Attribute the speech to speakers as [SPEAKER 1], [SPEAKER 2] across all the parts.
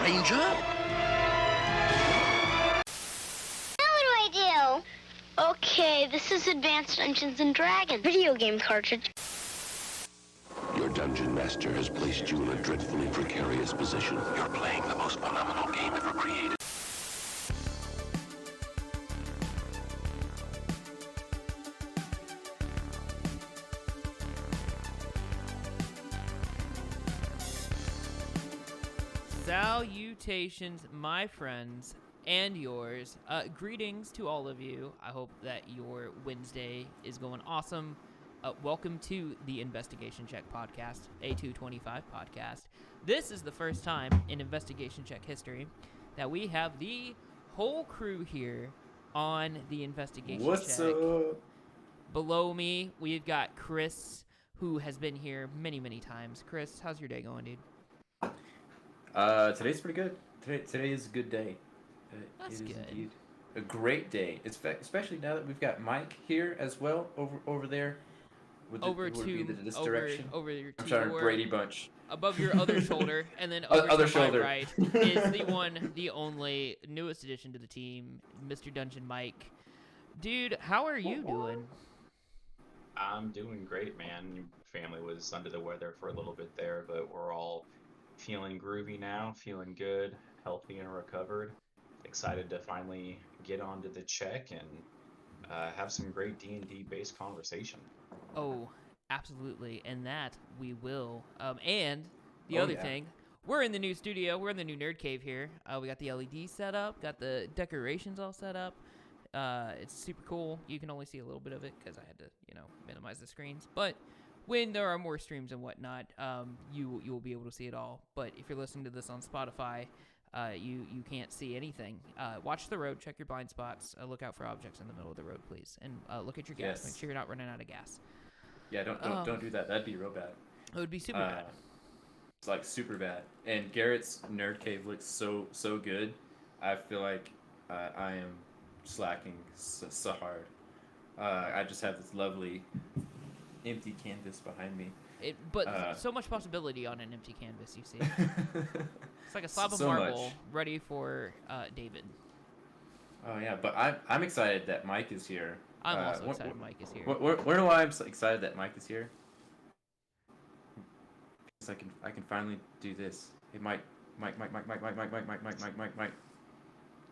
[SPEAKER 1] stranger?
[SPEAKER 2] Now what do I do? Okay, this is Advanced Dungeons & Dragons video game cartridge.
[SPEAKER 1] Your dungeon master has placed you in a dreadfully precarious position. You're playing the most phenomenal game ever created.
[SPEAKER 3] Salutations, my friends, and yours. Greetings to all of you. I hope that your Wednesday is going awesome. Welcome to the Investigation Check podcast, A225 podcast. This is the first time in Investigation Check history that we have the whole crew here on the Investigation Check.
[SPEAKER 4] What's up?
[SPEAKER 3] Below me, we've got Chris, who has been here many, many times. Chris, how's your day going, dude?
[SPEAKER 4] Today's pretty good. Today is a good day.
[SPEAKER 3] That's
[SPEAKER 4] it is
[SPEAKER 3] good.
[SPEAKER 4] Indeed a great day. Especially now that we've got Mike here as well over there.
[SPEAKER 3] Over to
[SPEAKER 4] your Brady Bunch.
[SPEAKER 3] Above your other shoulder, and then over
[SPEAKER 4] Other
[SPEAKER 3] to
[SPEAKER 4] shoulder.
[SPEAKER 3] my right is the one, the only, newest addition to the team, Mr. Dungeon Mike. Dude, how are you doing?
[SPEAKER 5] I'm doing great, man. Family was under the weather for a little bit there, but we're all feeling groovy now, feeling good, healthy and recovered. Excited to finally get onto the check and have some great D&D based conversation.
[SPEAKER 3] Oh, absolutely, and that we will. And the other thing, we're in the new studio. We're in the new Nerd Cave here. We got the LED set up, got the decorations all set up. It's super cool. You can only see a little bit of it because I had to, minimize the screens. But when there are more streams and whatnot, you will be able to see it all. But if you're listening to this on Spotify, you can't see anything. Watch the road, check your blind spots, look out for objects in the middle of the road, please, and look at your gas.
[SPEAKER 4] Yes.
[SPEAKER 3] Make sure you're not running out of gas.
[SPEAKER 4] Yeah, don't do that. That'd be real bad.
[SPEAKER 3] It would be super bad.
[SPEAKER 4] It's like super bad. And Garrett's Nerd Cave looks so good. I feel like I am slacking so hard. I just have this lovely empty canvas behind me.
[SPEAKER 3] But so much possibility on an empty canvas, you see. It's like a slab of marble ready for David.
[SPEAKER 4] Oh yeah, but I'm excited that Mike is here.
[SPEAKER 3] I'm also excited Mike is here.
[SPEAKER 4] Where do I'm so excited that Mike is here? Because I can finally do this. Hey Mike.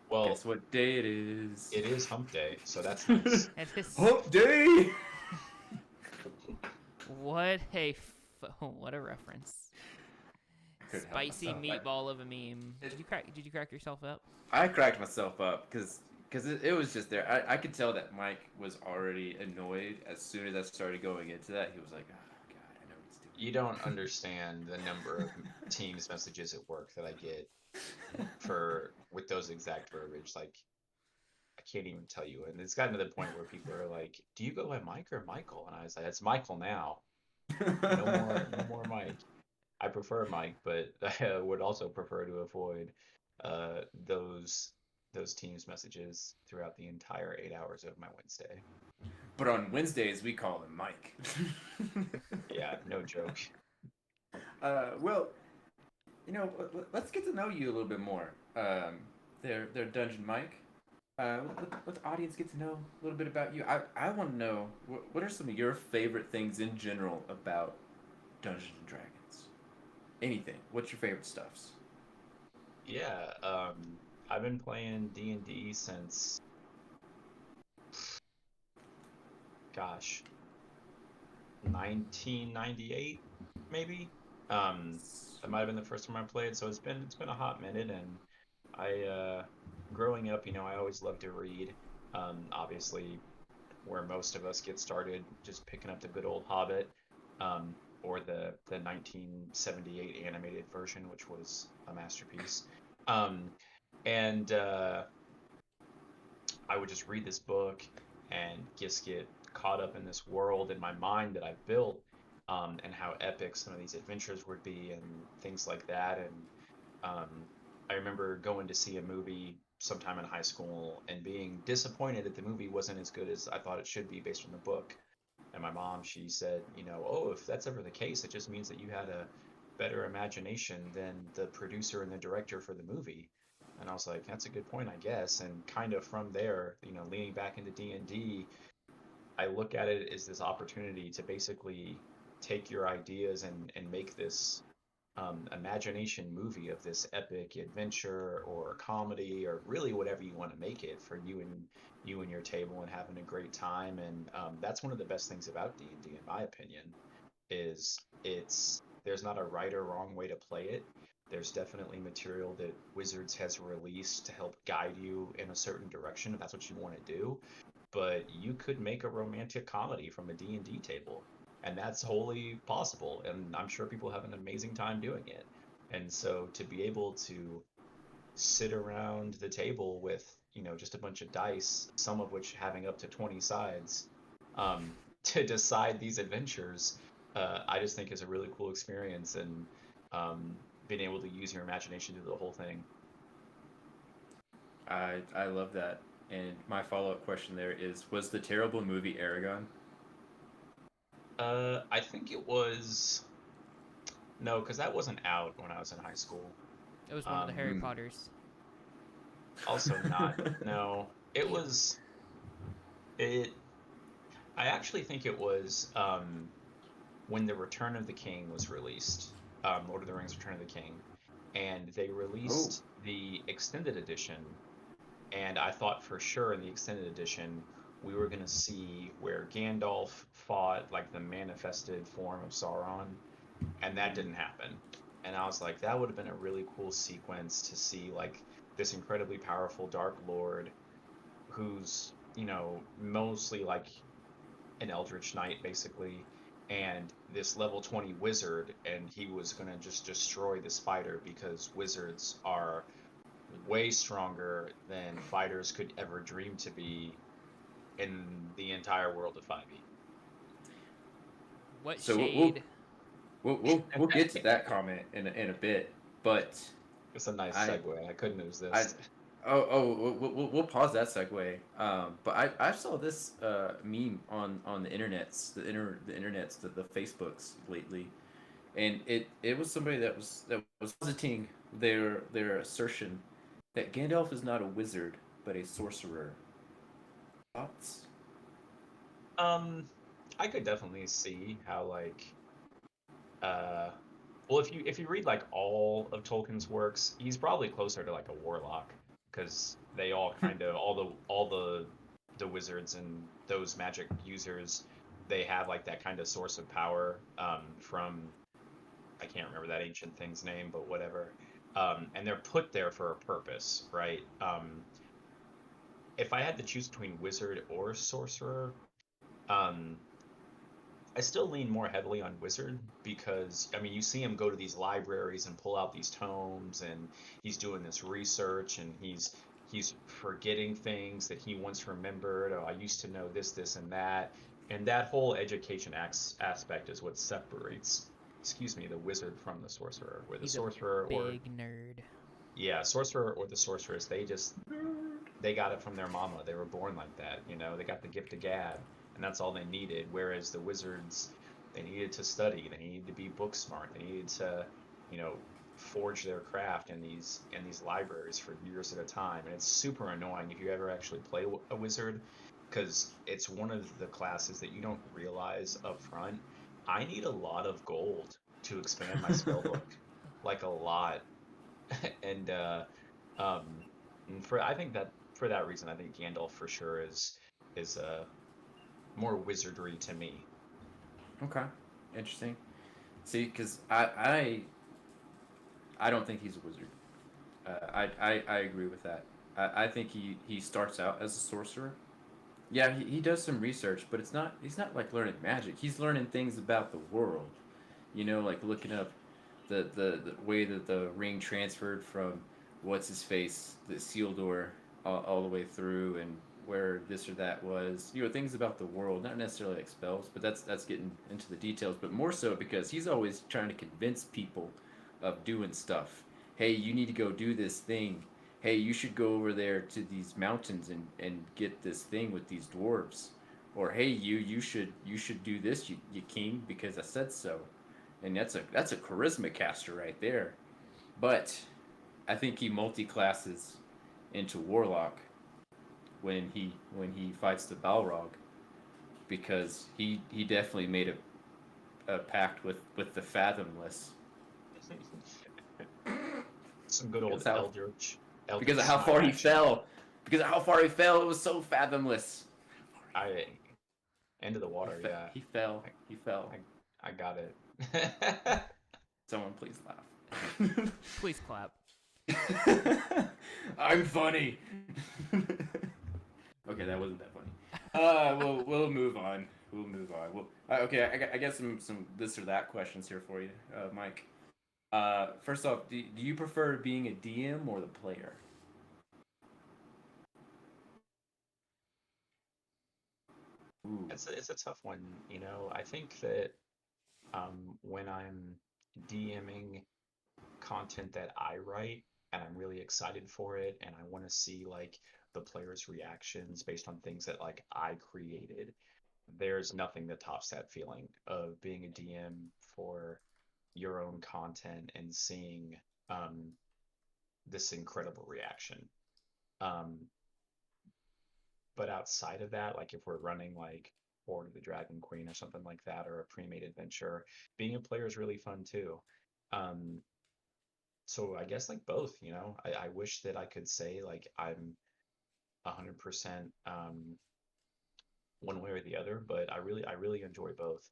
[SPEAKER 5] Well,
[SPEAKER 4] guess what day it is?
[SPEAKER 5] It is Hump Day, so that's nice.
[SPEAKER 4] Hump Day.
[SPEAKER 3] What a reference! Spicy meatball of a meme. Did you crack yourself up?
[SPEAKER 4] I cracked myself up because it was just there. I could tell that Mike was already annoyed as soon as I started going into that. He was like, "Oh God, I know what he's doing."
[SPEAKER 5] You don't understand the number of Teams messages at work that I get with those exact verbiage. Like, I can't even tell you. And it's gotten to the point where people are like, "Do you go by Mike or Michael?" And I was like, "It's Michael now. No more Mike." I prefer Mike, but I would also prefer to avoid those Teams messages throughout the entire 8 hours of my Wednesday.
[SPEAKER 4] But on Wednesdays we call him Mike.
[SPEAKER 5] Yeah, no joke.
[SPEAKER 4] Well, let's get to know you a little bit more. They're Dungeon Mike. Let the audience get to know a little bit about you. I want to know what are some of your favorite things in general about Dungeons and Dragons. Anything. What's your favorite stuffs?
[SPEAKER 5] Yeah, I've been playing D&D since, 1998 maybe. That might have been the first time I played, so it's been a hot minute. And I growing up, I always loved to read. Obviously, where most of us get started, just picking up the good old Hobbit, or the 1978 animated version, which was a masterpiece. And I would just read this book and just get caught up in this world in my mind that I built, and how epic some of these adventures would be and things like that. And I remember going to see a movie sometime in high school and being disappointed that the movie wasn't as good as I thought it should be based on the book. And my mom, she said, oh, if that's ever the case, it just means that you had a better imagination than the producer and the director for the movie. And I was like, that's a good point, I guess. And kind of from there, leaning back into D&D, I look at it as this opportunity to basically take your ideas and make this imagination movie of this epic adventure or comedy or really whatever you want to make it for you and your table and having a great time. And that's one of the best things about D&D, in my opinion, is there's not a right or wrong way to play it. There's definitely material that Wizards has released to help guide you in a certain direction if that's what you want to do. But you could make a romantic comedy from a D&D table, and that's wholly possible. And I'm sure people have an amazing time doing it. And so to be able to sit around the table with, just a bunch of dice, some of which having up to 20 sides, to decide these adventures, I just think is a really cool experience, and being able to use your imagination to do the whole thing.
[SPEAKER 4] I love that. And my follow-up question there is, was the terrible movie Aragon?
[SPEAKER 5] I think it was no, because that wasn't out when I was in high school.
[SPEAKER 3] It was one of the Harry
[SPEAKER 4] Hmm.
[SPEAKER 3] Potters.
[SPEAKER 5] Also not. No, it was it. I actually think it was when the Return of the King was released, Lord of the Rings: Return of the King, and they
[SPEAKER 4] Oh,
[SPEAKER 5] released the extended edition. And I thought for sure in the extended edition we were gonna see where Gandalf fought like the manifested form of Sauron, and that didn't happen. And I was like, that would have been a really cool sequence to see like this incredibly powerful Dark Lord who's, mostly like an Eldritch Knight basically, and this level 20 wizard, and he was gonna just destroy the spider because wizards are way stronger than fighters could ever dream to be in the entire world of 5e.
[SPEAKER 3] What
[SPEAKER 4] so
[SPEAKER 3] shade?
[SPEAKER 4] we'll get to that comment in a bit, but
[SPEAKER 5] It's a nice
[SPEAKER 4] I
[SPEAKER 5] segue. I couldn't
[SPEAKER 4] I
[SPEAKER 5] resist.
[SPEAKER 4] we'll pause that segue. But I saw this meme on the internets, the Facebooks lately, and it was somebody that was positing their assertion that Gandalf is not a wizard but a sorcerer. Thoughts?
[SPEAKER 5] Um, I could definitely see how like uh well, if you read like all of Tolkien's works, he's probably closer to like a warlock because they all kind of all the wizards and those magic users, they have like that kind of source of power from I can't remember that ancient thing's name, but whatever. And they're put there for a purpose, right? If I had to choose between wizard or sorcerer, um, I still lean more heavily on wizard because I mean you see him go to these libraries and pull out these tomes, and he's doing this research, and he's forgetting things that he once remembered. Oh, I used to know this and that. And that whole education aspect is what separates, excuse me, the wizard from the sorcerer. Where the
[SPEAKER 3] He's a
[SPEAKER 5] sorcerer or
[SPEAKER 3] big nerd.
[SPEAKER 5] yeah, sorcerer or the sorceress, they got it from their mama. They were born like that, They got the gift of gab, and that's all they needed. Whereas the wizards, they needed to study. They needed to be book smart. They needed to, you know, forge their craft in these libraries for years at a time. And it's super annoying if you ever actually play a wizard, because it's one of the classes that you don't realize up front. I need a lot of gold to expand my spell book, like a lot. And um, and for I think that for that reason, I think Gandalf for sure is more wizardry to me.
[SPEAKER 4] Okay, interesting. See, because I don't think he's a wizard. I agree with that. I think he starts out as a sorcerer. Yeah, he does some research, but he's not like learning magic. He's learning things about the world. Like looking up the way that the ring transferred from what's his face, the seal door, all the way through, and where this or that was. Things about the world, not necessarily like spells, but that's getting into the details. But more so because he's always trying to convince people of doing stuff. Hey, you need to go do this thing. Hey, you should go over there to these mountains and get this thing with these dwarves. Or hey, you should do this, you king, because I said so. and that's a charisma caster right there. But I think he multi-classes into warlock when he fights the Balrog, because he definitely made a pact with the Fathomless.
[SPEAKER 5] Some good old
[SPEAKER 4] Because how because
[SPEAKER 5] Eldritch
[SPEAKER 4] of how
[SPEAKER 5] Smite
[SPEAKER 4] far he
[SPEAKER 5] action.
[SPEAKER 4] fell. Because of how far he fell, it was so fathomless.
[SPEAKER 5] Into the water, yeah.
[SPEAKER 4] He fell. He fell.
[SPEAKER 5] I got it.
[SPEAKER 4] Someone please laugh.
[SPEAKER 3] Please clap.
[SPEAKER 4] I'm funny. Okay, that wasn't that funny. We'll move on. We'll move on. Okay, I got some this or that questions here for you, Mike. First off, do you prefer being a DM or the player? Ooh.
[SPEAKER 5] It's a tough one, you know. I think that when I'm DMing content that I write and I'm really excited for it and I want to see like the players' reactions based on things that like I created, there's nothing that tops that feeling of being a DM for your own content and seeing this incredible reaction. Um, but outside of that, like if we're running like Board of the Dragon Queen or something like that, or a pre-made adventure, being a player is really fun too. Um, so I guess like both, you know, I wish that I could say like I'm 100% one way or the other, but I really enjoy both.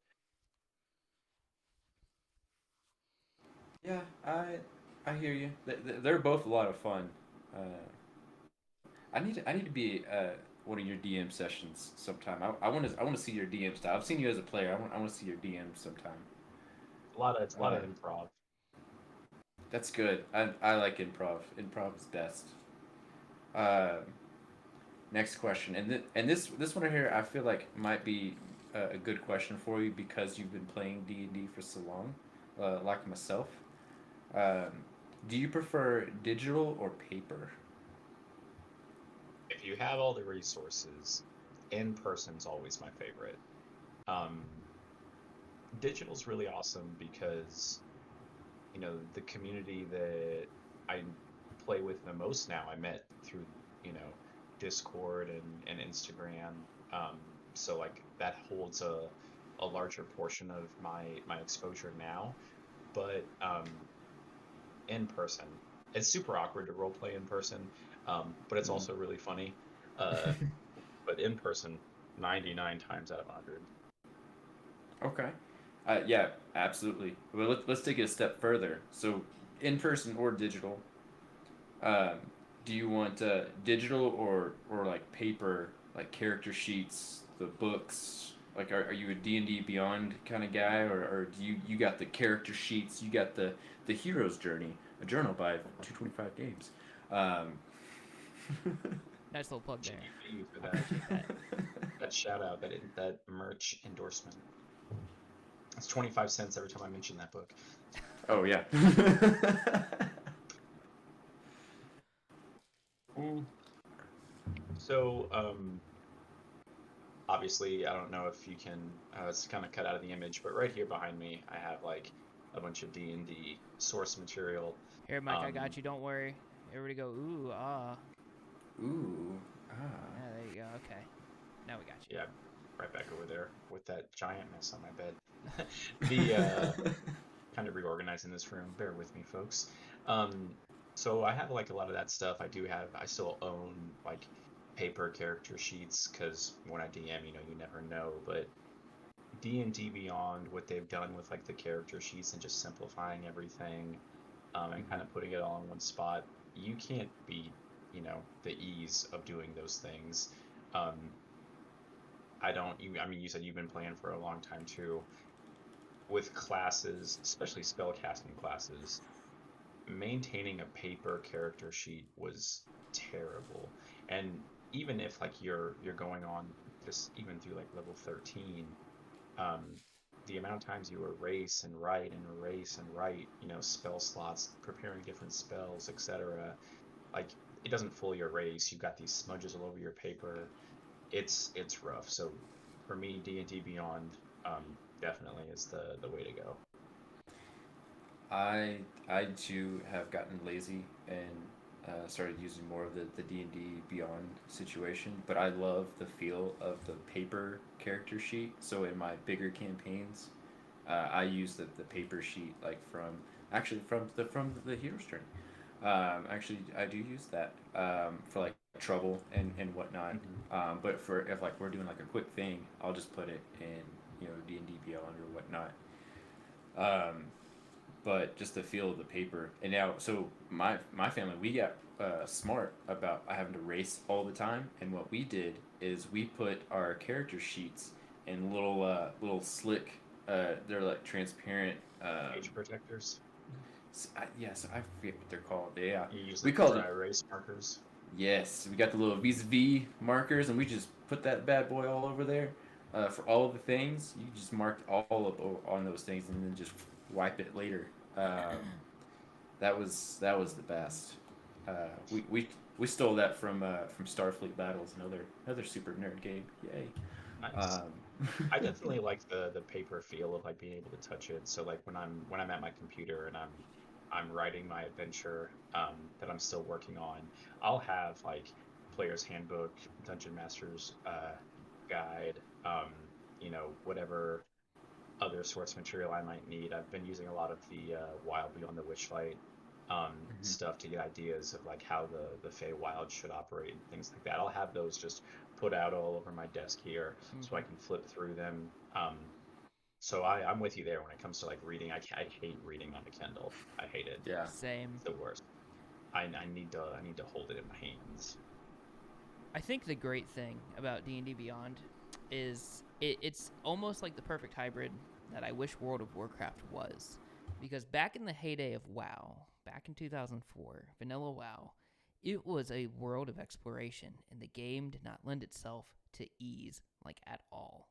[SPEAKER 4] Yeah, I hear you. They're both a lot of fun. I need to be one of your DM sessions sometime. I want to see your DM style. I've seen you as a player. I want to see your DM sometime.
[SPEAKER 5] It's a lot of improv.
[SPEAKER 4] That's good. I like improv. Improv is best. Uh, Next question, and this one right here, I feel like might be a good question for you because you've been playing D&D for so long, like myself. Um, do you prefer digital or paper?
[SPEAKER 5] If you have all the resources, in person's always my favorite. Um, Digital's really awesome because, you know, the community that I play with the most now, I met through, you know, Discord and Instagram. Um, so like that holds a larger portion of my exposure now. But in person, it's super awkward to role play in person, but it's
[SPEAKER 4] Mm.
[SPEAKER 5] also really funny. Uh, but in person, 99 times out of 100.
[SPEAKER 4] Okay. Yeah, absolutely. Well, let's take it a step further. So, in person or digital, um, do you want digital or like paper, like character sheets, the books? Like, are you a D&D Beyond kind of guy, or do you got the character sheets? You got the hero's journey, a journal by 225 Games. Um,
[SPEAKER 3] Nice little plug there.
[SPEAKER 5] GPU for
[SPEAKER 3] I
[SPEAKER 5] that.
[SPEAKER 3] appreciate that.
[SPEAKER 5] That shout out, that merch endorsement. It's 25 cents every time I mention that book.
[SPEAKER 4] Oh yeah.
[SPEAKER 5] Mm. So, obviously, I don't know if you can, it's kind of cut out of the image, but right here behind me, I have like a bunch of D&D source material.
[SPEAKER 3] Here, Mike, I
[SPEAKER 5] Um,
[SPEAKER 3] got you. Don't worry. Everybody go, ooh, ah.
[SPEAKER 4] Ooh. Ah.
[SPEAKER 3] Yeah, there you go. Okay. Now we got you.
[SPEAKER 5] yeah, right back over there with that giant mess on my bed. The kind of reorganizing this room. Bear with me, folks. Um, so I have like a lot of that stuff. I still own like paper character sheets because when I DM, you know, you never know. But D&D Beyond, what they've done with like the character sheets and just simplifying everything, and kind of putting it all in one spot, you can't beat, you know, the ease of doing those things. Um, I mean, you said you've been playing for a long time too. With classes, especially spellcasting classes, maintaining a paper character sheet was terrible. And even if like you're going on this even through like level 13, um, the amount of times you erase and write, you know, spell slots, preparing different spells, etc. Like it doesn't fully erase. You've got these smudges all over your paper. It's rough. So for me, D&D Beyond definitely is the way to go.
[SPEAKER 4] I too have gotten lazy and started using more of the D&D Beyond situation, but I love the feel of the paper character sheet. So in my bigger campaigns, I use the paper sheet like from the Hero's Journey. Actually, I do use that for like trouble and whatnot. But for if like we're doing like a quick thing, I'll just put it in D&D Beyond or whatnot. Um, but just the feel of the paper. And now, so my family, we got smart about having to race all the time. And what we did is we put our character sheets in little slick. They're like transparent.
[SPEAKER 5] Page protectors.
[SPEAKER 4] Yes, I forget what they're called. Yeah,
[SPEAKER 5] You use
[SPEAKER 4] we
[SPEAKER 5] like
[SPEAKER 4] called
[SPEAKER 5] dry
[SPEAKER 4] it.
[SPEAKER 5] erase markers.
[SPEAKER 4] Yes, we got the little vis-a-vis markers, and we just put that bad boy all over there. For all of the things, you just mark all up on those things, and then just wipe it later. That was the best. We stole that from Starfleet Battles, another super nerd game. Yay!
[SPEAKER 5] Nice. I
[SPEAKER 4] Um,
[SPEAKER 5] definitely like the paper feel of like being able to touch it. So like when I'm at my computer and I'm writing my adventure that I'm still working on, I'll have like player's handbook, dungeon master's guide, whatever other source material I might need. I've been using a lot of the Wild Beyond the Witchlight stuff to get ideas of like how the Feywild should operate and things like that. I'll have those just put out all over my desk here so I can flip through them. So I'm with you there when it comes to like reading. I hate reading on the Kindle. I hate it.
[SPEAKER 4] yeah.
[SPEAKER 3] Same.
[SPEAKER 5] It's the worst. I need to hold it in my hands.
[SPEAKER 3] I think the great thing about D&D Beyond is it's almost like the perfect hybrid that I wish World of Warcraft was. Because back in the heyday of WoW, back in 2004, Vanilla WoW, it was a world of exploration, and the game did not lend itself to ease, like, at all.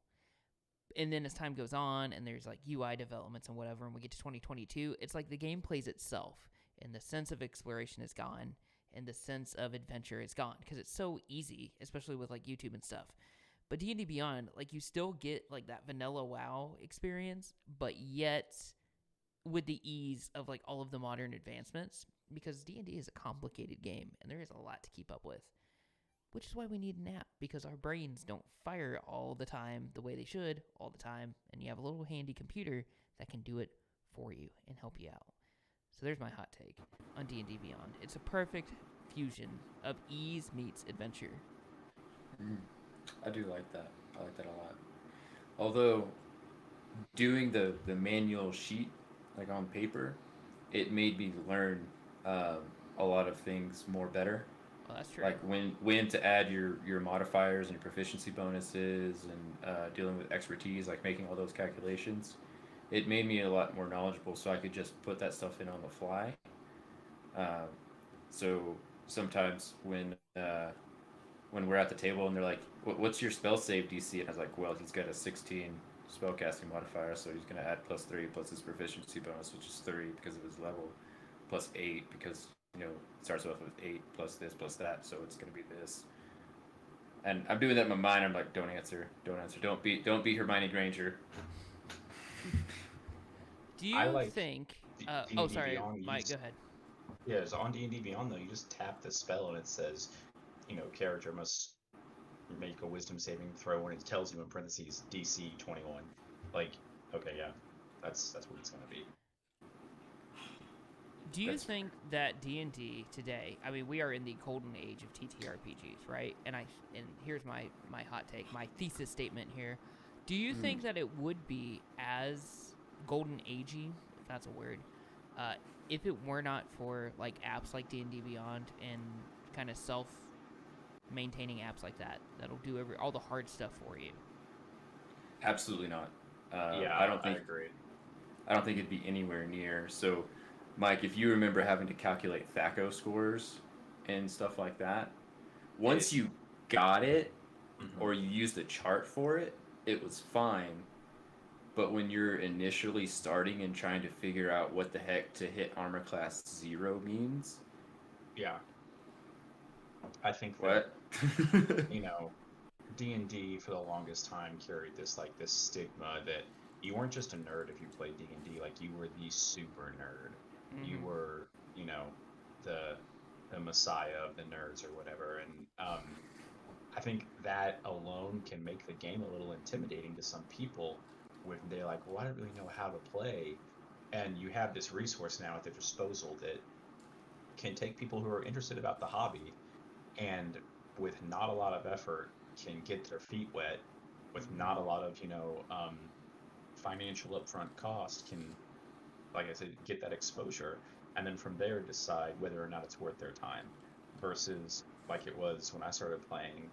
[SPEAKER 3] And then as time goes on, and there's, like, UI developments and whatever, and we get to 2022, it's like the game plays itself, and the sense of exploration is gone, and the sense of adventure is gone, because it's so easy, especially with, like, YouTube and stuff. But D&D Beyond, like, you still get, like, that vanilla WoW experience, but yet with the ease of like all of the modern advancements, because D&D is a complicated game and there is a lot to keep up with, which is why we need an app, because our brains don't fire all the time the way they should all the time, and you have a little handy computer that can do it for you and help you out. So there's my hot take on D&D Beyond. It's a perfect fusion of ease meets adventure.
[SPEAKER 4] I do like that. I like that a lot. Although doing the manual sheet like on paper, it made me learn um, a lot of things more better.
[SPEAKER 3] Well, that's true.
[SPEAKER 4] Like when to add your modifiers and your proficiency bonuses and dealing with expertise, like making all those calculations. It made me a lot more knowledgeable, so I could just put that stuff in on the fly. Um, so sometimes when we're at the table and they're like, "What's your spell save DC?" and I was like, "Well, he's got a 16 spellcasting modifier, so he's gonna add +3 plus his proficiency bonus, which is 3 because of his level, +8 because it starts off with 8 plus this plus that, so it's gonna be this." And I'm doing that in my mind. I'm like, "Don't answer, don't answer, don't be Hermione Granger."
[SPEAKER 3] Do
[SPEAKER 5] I
[SPEAKER 3] you
[SPEAKER 5] like
[SPEAKER 3] think
[SPEAKER 5] D&D
[SPEAKER 3] oh, sorry,
[SPEAKER 5] Beyond. You
[SPEAKER 3] Mike,
[SPEAKER 5] just
[SPEAKER 3] go ahead.
[SPEAKER 5] Yeah, so on D&D Beyond though, you just tap the spell and it says, character must make a wisdom saving throw, and it tells you in parentheses DC 21. Like, okay, yeah, that's what it's gonna be.
[SPEAKER 3] Do you
[SPEAKER 4] That's
[SPEAKER 3] think that D&D today, I mean, we are in the golden age of TTRPGs, right? And here's my hot take, my thesis statement here. Do you think that it would be as golden agey, if that's a word, if it were not for like apps like D&D Beyond and kind of self-maintaining apps like that that'll do all the hard stuff for you?
[SPEAKER 4] Absolutely not.
[SPEAKER 5] Yeah,
[SPEAKER 4] I don't
[SPEAKER 5] I
[SPEAKER 4] think
[SPEAKER 5] agree.
[SPEAKER 4] I don't think it'd be anywhere near. So, Mike, if you remember having to calculate THACO scores and stuff like that, once
[SPEAKER 5] It,
[SPEAKER 4] you got it
[SPEAKER 5] mhm.
[SPEAKER 4] or you used a chart for it, it was fine. But when you're initially starting and trying to figure out what the heck to hit armor class 0 means,
[SPEAKER 5] Yeah, I think that
[SPEAKER 4] what?
[SPEAKER 5] you know D&D for the longest time carried this stigma that you weren't just a nerd if you played D&D. Like, you were the super nerd. You were, you know, the messiah of the nerds or whatever. And I think that alone can make the game a little intimidating to some people when they're like, well, I don't really know how to play. And you have this resource now at their disposal that can take people who are interested about the hobby and with not a lot of effort can get their feet wet with not a lot of, you know, financial upfront cost, can, like I said, get that exposure, and then from there decide whether or not it's worth their time. Versus like it was when I started playing,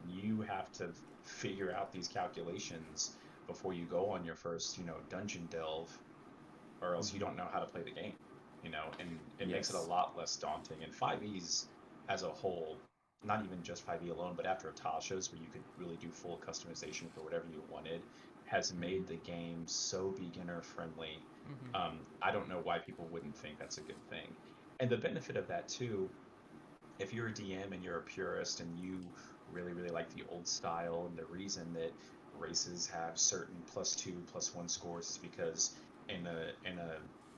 [SPEAKER 5] you have to figure out these calculations before you go on your first, you know, dungeon delve, or else you don't know how to play the game, you know, and it makes it a lot less daunting. And 5e's as a whole, not even just 5e alone, but after Tasha's, where you could really do full customization for whatever you wanted, has made the game so beginner friendly. I don't know why people wouldn't think that's a good thing. And the benefit of that too, if you're a DM and you're a purist and you really, really like the old style, and the reason that races have certain +2, +1 scores is because in a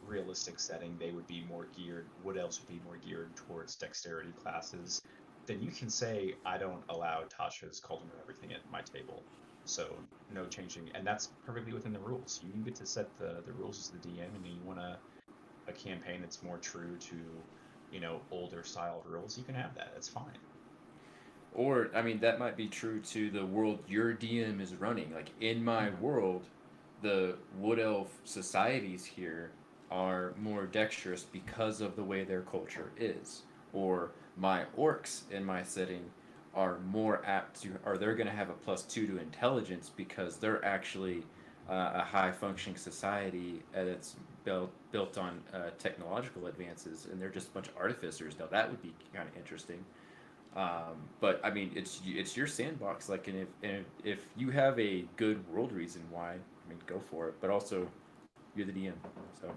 [SPEAKER 5] realistic setting they would be more geared, wood elves would be more geared towards dexterity classes, then you can say, I don't allow Tasha's Cauldron of Everything at my table. So no changing, and that's perfectly within the rules. You get to set the rules as the DM, and you want a campaign that's more true to, you know, older styled rules, you can have that. It's fine.
[SPEAKER 4] Or, I mean, that might be true to the world your DM is running. Like, in my world, the Wood Elf societies here are more dexterous because of the way their culture is. Or my orcs in my setting are more apt to, or they're going to have a +2 to intelligence because they're actually a high functioning society that's built on technological advances, and they're just a bunch of artificers. Now that would be kind of interesting. But I mean, it's your sandbox. Like, and if you have a good world reason why, I mean, go for it. But also, you're the DM, so.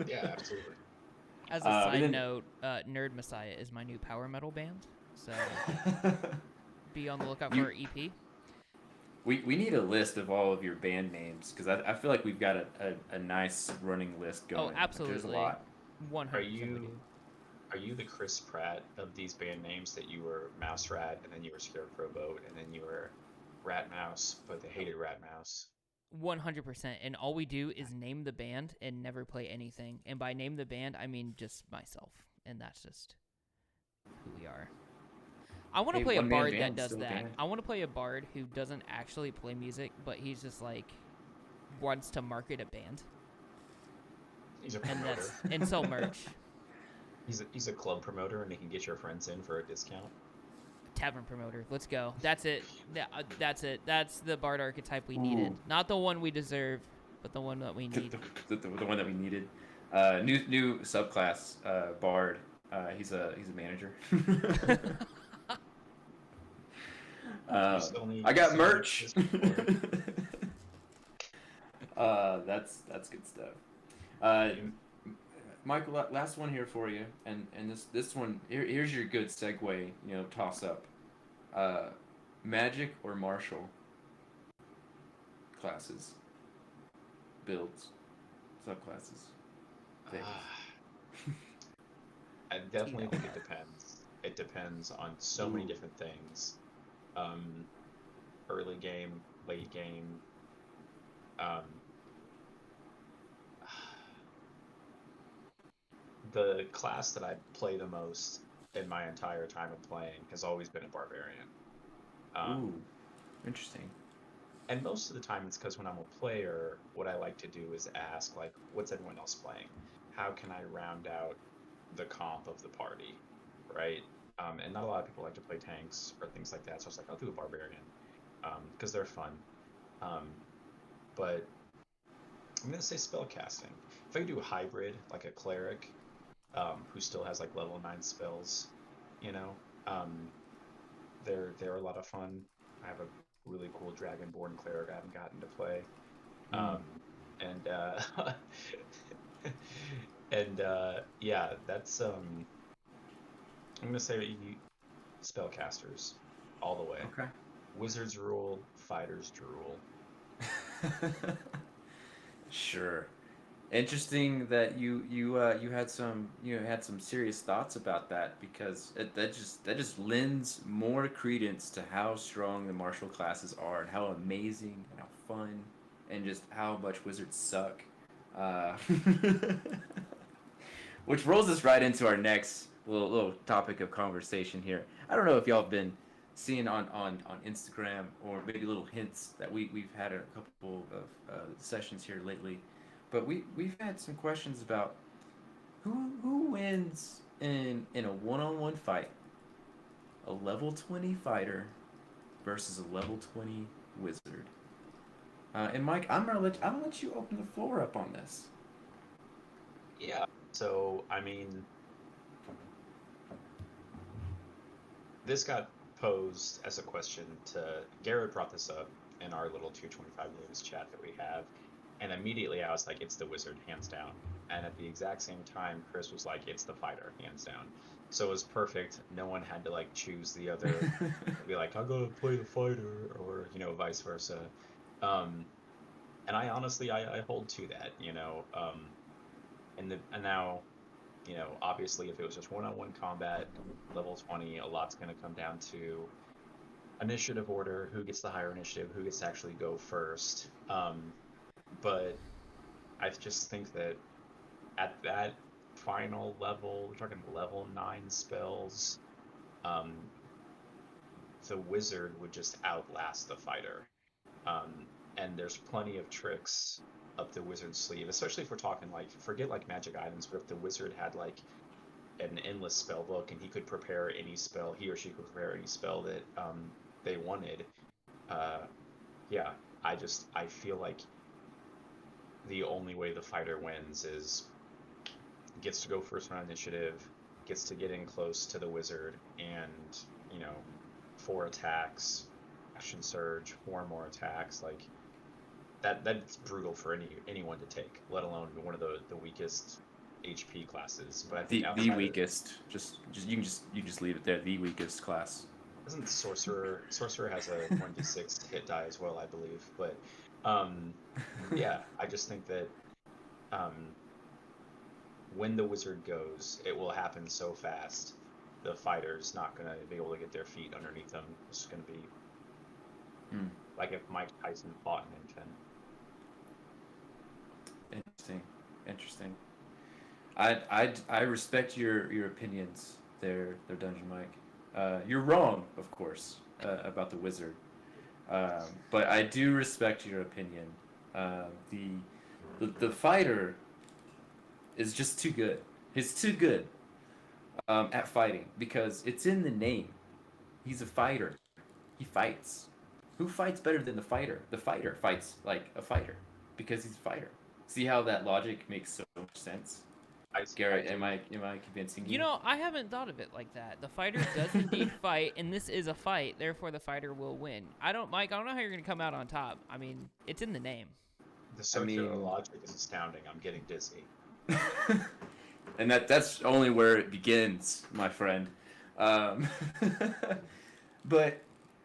[SPEAKER 5] Yeah, absolutely.
[SPEAKER 3] As a side note, Nerd Messiah is my new power metal band, so be on the lookout for our EP.
[SPEAKER 4] We need a list of all of your band names, because I feel like we've got a nice running list going.
[SPEAKER 3] Oh, absolutely.
[SPEAKER 4] There's a lot.
[SPEAKER 3] 100%.
[SPEAKER 5] Are you the Chris Pratt of these band names, that you were Mouse Rat, and then you were Scarecrow Boat, and then you were Rat Mouse, but they hated Rat Mouse?
[SPEAKER 3] 100%. And all we do is name the band and never play anything. And by name the band, I mean just myself. And that's just who we are. I want to play a bard that does that. I want to play a bard who doesn't actually play music, but he's just like wants to market a band.
[SPEAKER 5] He's a promoter.
[SPEAKER 3] And sell merch.
[SPEAKER 5] He's a club promoter, and he can get your friends in for a discount.
[SPEAKER 3] Tavern promoter. Let's go. That's it. That's it. That's the bard archetype we needed. Not the one we deserve, but the one that we need.
[SPEAKER 4] The one that we needed. New subclass, bard. He's a manager. I got merch. That's good stuff. Michael, last one here for you, and this one here's your good segue. You know, toss up. Magic or martial classes, builds, subclasses.
[SPEAKER 5] I definitely think it depends. It depends on so many different things. Early game, late game. The class that I play the most in my entire time of playing has always been a barbarian.
[SPEAKER 4] Ooh, interesting.
[SPEAKER 5] And most of the time it's because when I'm a player, what I like to do is ask, like, what's everyone else playing? How can I round out the comp of the party, right? And not a lot of people like to play tanks or things like that, so I was like, I'll do a barbarian, because they're fun. But I'm going to say spellcasting. If I could do a hybrid, like a cleric, who still has like level 9 spells, you know, they're a lot of fun. I have a really cool Dragonborn cleric I haven't gotten to play. Yeah, that's I'm gonna say spellcasters all the way.
[SPEAKER 4] Okay.
[SPEAKER 5] Wizards rule, fighters drool.
[SPEAKER 4] Sure. Interesting that you had some serious thoughts about that because that just lends more credence to how strong the martial classes are and how amazing and how fun and just how much wizards suck. Uh, which rolls us right into our next little topic of conversation here. I don't know if y'all have been seeing on Instagram or maybe little hints that we've had a couple of sessions here lately, but we've had some questions about who wins in a one-on-one fight, a level 20 fighter versus a level 20 wizard. And Mike, I'm gonna let you open the floor up on this.
[SPEAKER 5] Yeah. So I mean, this got posed as a question to Garrett brought this up in our little 225 games chat that we have, and immediately I was like, it's the wizard, hands down. And at the exact same time, Chris was like, it's the fighter, hands down. So it was perfect. No one had to like choose the other, be like, I'm gonna play the fighter, or vice versa. Um, and I honestly, I hold to that, and now, obviously, if it was just one-on-one combat, level 20, a lot's gonna come down to initiative order, who gets the higher initiative, who gets to actually go first. But I just think that at that final level, we're talking level 9 spells, um, the wizard would just outlast the fighter. And there's plenty of tricks up the wizard's sleeve, especially if we're talking like, forget like magic items, but if the wizard had like an endless spell book and he could prepare any spell, he or she could prepare any spell that they wanted. Uh, yeah, I feel like the only way the fighter wins is gets to go first on initiative, gets to get in close to the wizard, and 4 attacks, action surge, 4 more attacks, like that's brutal for anyone to take, let alone one of the weakest HP classes. But I think
[SPEAKER 4] The weakest, you just leave it there. The weakest class.
[SPEAKER 5] Isn't sorcerer has a 1d6 hit die as well, I believe. But yeah, I just think that um, when the wizard goes, it will happen so fast. The fighter's not gonna be able to get their feet underneath them. It's gonna be like if Mike Tyson fought in N10.
[SPEAKER 4] Interesting. I respect your opinions there, Dungeon Mike. You're wrong, of course, about the wizard. But I do respect your opinion. The fighter is just too good. He's too good at fighting because it's in the name. He's a fighter. He fights. Who fights better than the fighter? The fighter fights like a fighter because he's a fighter. See how that logic makes so much sense? Garrett, am I convincing you?
[SPEAKER 3] I haven't thought of it like that. The fighter does indeed fight, and this is a fight. Therefore, the fighter will win. Mike, I don't know how you're going to come out on top. I mean, it's in the name.
[SPEAKER 5] The circular logic is astounding. I'm getting dizzy.
[SPEAKER 4] And that's only where it begins, my friend. But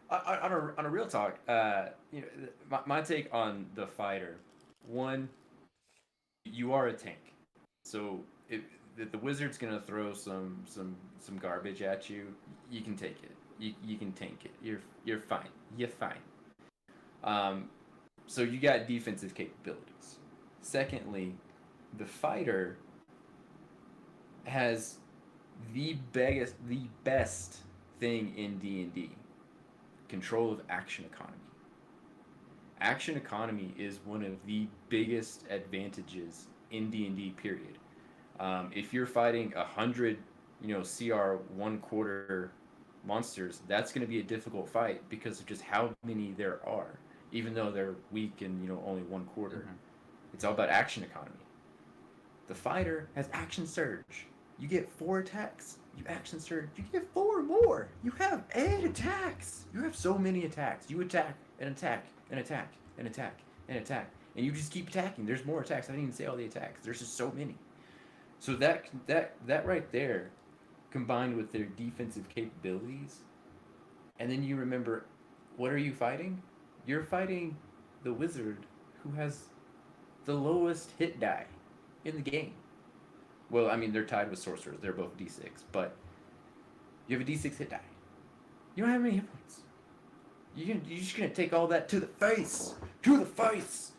[SPEAKER 4] on a real talk, my take on the fighter, one, you are a tank, so if the wizard's gonna throw some garbage at you, you can take it. You can tank it. You're fine. You're fine. So you got defensive capabilities. Secondly, the fighter has the best thing in D&D, control of action economy. Action economy is one of the biggest advantages in D&D, period. If you're fighting 100, CR 1/4 monsters, that's going to be a difficult fight because of just how many there are, even though they're weak and, only 1/4. Mm-hmm. It's all about action economy. The fighter has action surge. You get 4 attacks. You action surge. You get 4 more. You have 8 attacks. You have so many attacks. You attack and attack and attack and attack and attack, and you just keep attacking. There's more attacks. I didn't even say all the attacks. There's just so many. So that right there, combined with their defensive capabilities, and then you remember, what are you fighting? You're fighting the wizard who has the lowest hit die in the game. Well, I mean, they're tied with sorcerers. They're both D6, but you have a D6 hit die. You don't have any hit points. You're just gonna take all that to the face. To the face.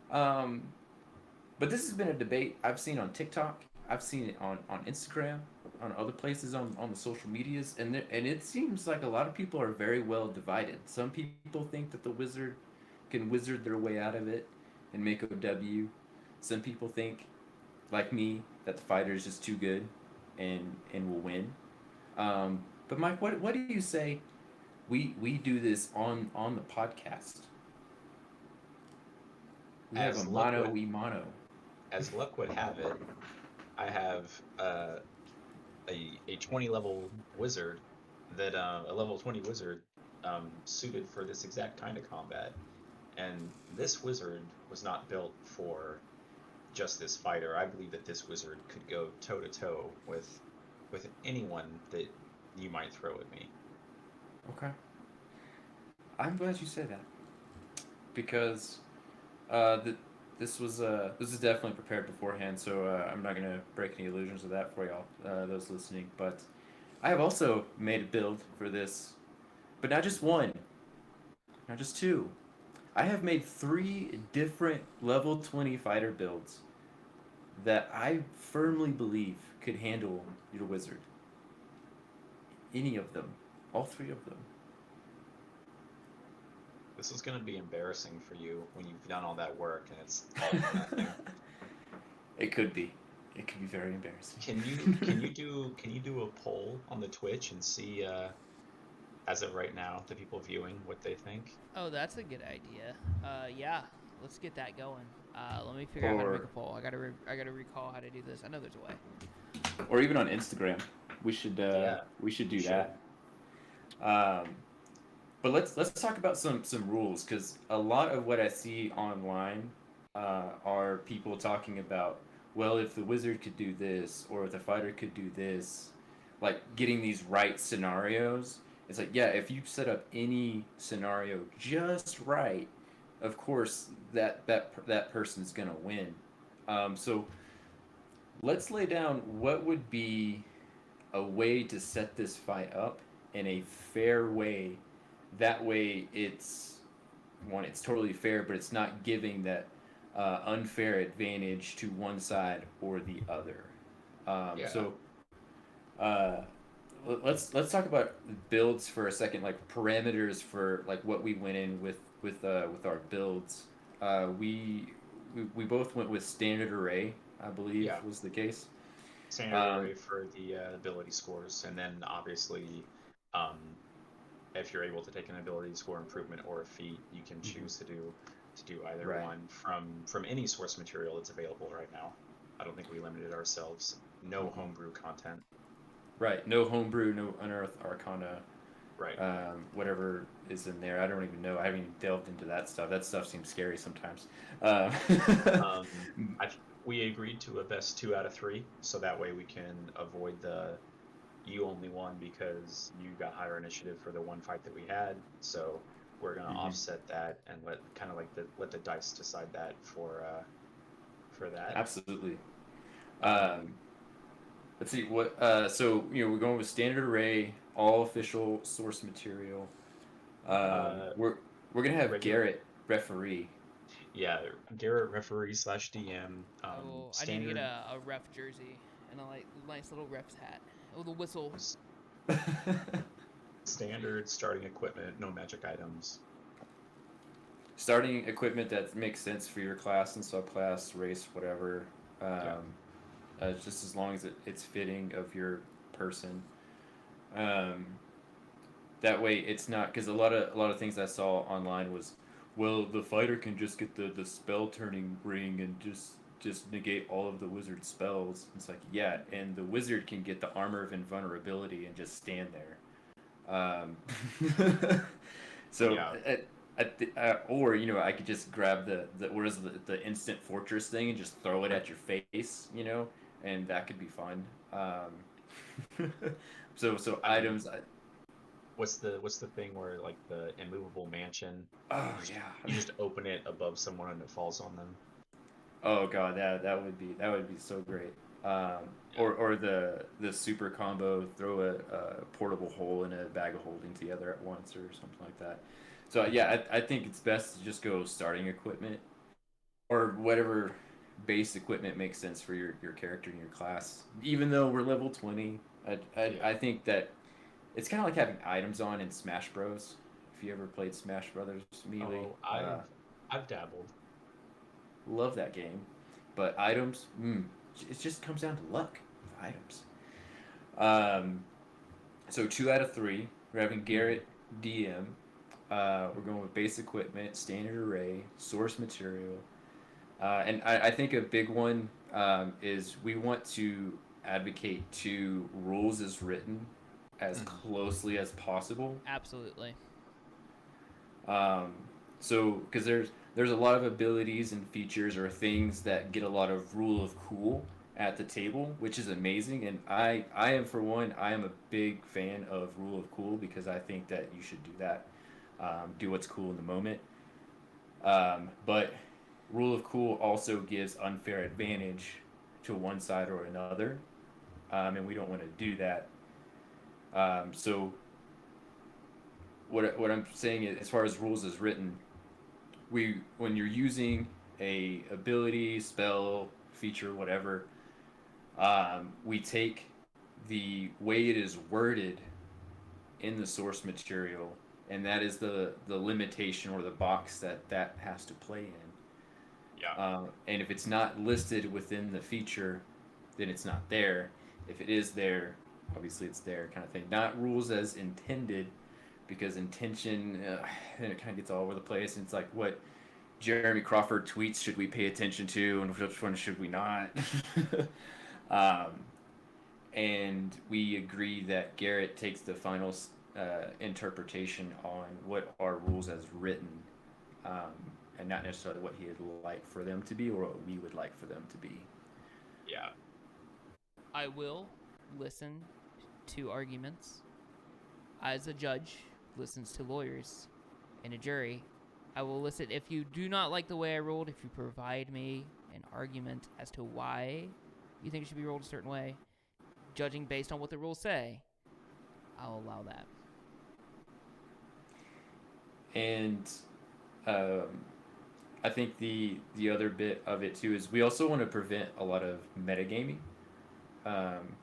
[SPEAKER 4] But this has been a debate I've seen on TikTok. I've seen it on Instagram, on other places on the social medias, and it seems like a lot of people are very well divided. Some people think that the wizard can wizard their way out of it and make OW. Some people think, like me, that the fighter is just too good and will win. But Mike, what do you say we do this on the podcast? We have a mono.
[SPEAKER 5] As luck would have it, I have a 20 level wizard that a level 20 wizard suited for this exact kind of combat, and this wizard was not built for just this fighter. I believe that this wizard could go toe to toe with anyone that you might throw at me.
[SPEAKER 4] Okay. I'm glad you said that, because this is definitely prepared beforehand, so I'm not gonna break any illusions of that for y'all, those listening. But I have also made a build for this, but not just one, not just two. I have made 3 different level 20 fighter builds that I firmly believe could handle your wizard. Any of them, all 3 of them.
[SPEAKER 5] This is going to be embarrassing for you when you've done all that work and it's all for nothing.
[SPEAKER 4] It could be very embarrassing.
[SPEAKER 5] Can you do a poll on the Twitch and see as of right now the people viewing what they think?
[SPEAKER 3] Oh, that's a good idea. Yeah, let's get that going. Let me figure out how to make a poll. I gotta recall how to do this. I know there's a way.
[SPEAKER 4] Or even on Instagram, we should do that. But let's talk about some rules, because a lot of what I see online are people talking about, well, if the wizard could do this, or if the fighter could do this, like getting these right scenarios. It's like, yeah, if you set up any scenario just right, of course that person's gonna win. So let's lay down what would be a way to set this fight up in a fair way. That way it's totally fair, but it's not giving that unfair advantage to one side or the other. So let's talk about builds for a second, like parameters for like what we went in with our builds. We both went with standard array, I believe was the case.
[SPEAKER 5] Standard array for the ability scores, and then obviously if you're able to take an ability score improvement or a feat, you can choose to do either one from any source material that's available right now. I don't think we limited ourselves. No homebrew content.
[SPEAKER 4] Right. No homebrew, no unearthed arcana.
[SPEAKER 5] Right.
[SPEAKER 4] Whatever is in there. I don't even know. I haven't even delved into that stuff. That stuff seems scary sometimes.
[SPEAKER 5] We agreed to a best 2 out of 3, so that way we can avoid the you only won because you got higher initiative for the one fight that we had. So we're gonna offset that and let the dice decide that for that.
[SPEAKER 4] Absolutely. Let's see what. So we're going with standard array, all official source material. We're gonna have Garrett referee.
[SPEAKER 5] Yeah, Garrett referee / DM.
[SPEAKER 3] I need to get a ref jersey and a nice little ref's hat with a whistle.
[SPEAKER 5] Standard starting equipment, no magic items.
[SPEAKER 4] Starting equipment that makes sense for your class and subclass, race, whatever. Just as long as it's fitting of your person. That way it's not, because a lot of things I saw online was, well, the fighter can just get the spell turning ring and just negate all of the wizard spells. It's like, yeah, and the wizard can get the armor of invulnerability and just stand there. So or I could just grab the instant fortress thing and just throw it at your face, and that could be fun. So items.
[SPEAKER 5] what's the thing where like the immovable mansion?
[SPEAKER 4] Oh
[SPEAKER 5] You just,
[SPEAKER 4] yeah.
[SPEAKER 5] you just open it above someone and it falls on them.
[SPEAKER 4] Oh god, that would be so great.
[SPEAKER 5] Yeah.
[SPEAKER 4] Or the super combo, throw a portable hole in a bag of holding together at once or something like that. So yeah, I think it's best to just go starting equipment or whatever base equipment makes sense for your character and your class. Even though we're level 20,
[SPEAKER 5] Yeah.
[SPEAKER 4] I think that it's kind of like having items on in Smash Bros. If you ever played Smash Brothers Melee,
[SPEAKER 5] Oh, I've dabbled.
[SPEAKER 4] love that game. But items, it just comes down to luck with items. Um, so 2 out of 3. We're having Garrett DM. We're going with base equipment, standard array, source material, and I think a big one is we want to advocate to rules as written as
[SPEAKER 5] Mhm.
[SPEAKER 4] closely as possible.
[SPEAKER 3] Absolutely.
[SPEAKER 4] Um, so, because there's a lot of abilities and features or things that get a lot of rule of cool at the table, which is amazing. And I am for one, I am a big fan of rule of cool because I think that you should do that. Do what's cool in the moment. But rule of cool also gives unfair advantage to one side or another, and we don't want to do that. So what I'm saying is, as far as rules is written, we when you're using a ability, spell, feature, whatever, we take the way it is worded in the source material, and that is the limitation or the box that has to play in.
[SPEAKER 5] Yeah.
[SPEAKER 4] And if it's not listed within the feature, then it's not there. If it is there, obviously it's there, kind of thing. Not rules as intended, because intention, then it kind of gets all over the place. And it's like, what Jeremy Crawford tweets should we pay attention to, and which one should we not? um, and we agree that Garrett takes the final interpretation on what are rules as written, um, and not necessarily what he'd like for them to be or what we would like for them to be.
[SPEAKER 5] Yeah.
[SPEAKER 3] I will listen to arguments as a judge listens to lawyers and a jury. I will listen. If you do not like the way I rolled, if you provide me an argument as to why you think it should be rolled a certain way, judging based on what the rules say, I'll allow that.
[SPEAKER 4] And um, I think the other bit of it too is we also want to prevent a lot of metagaming. Um,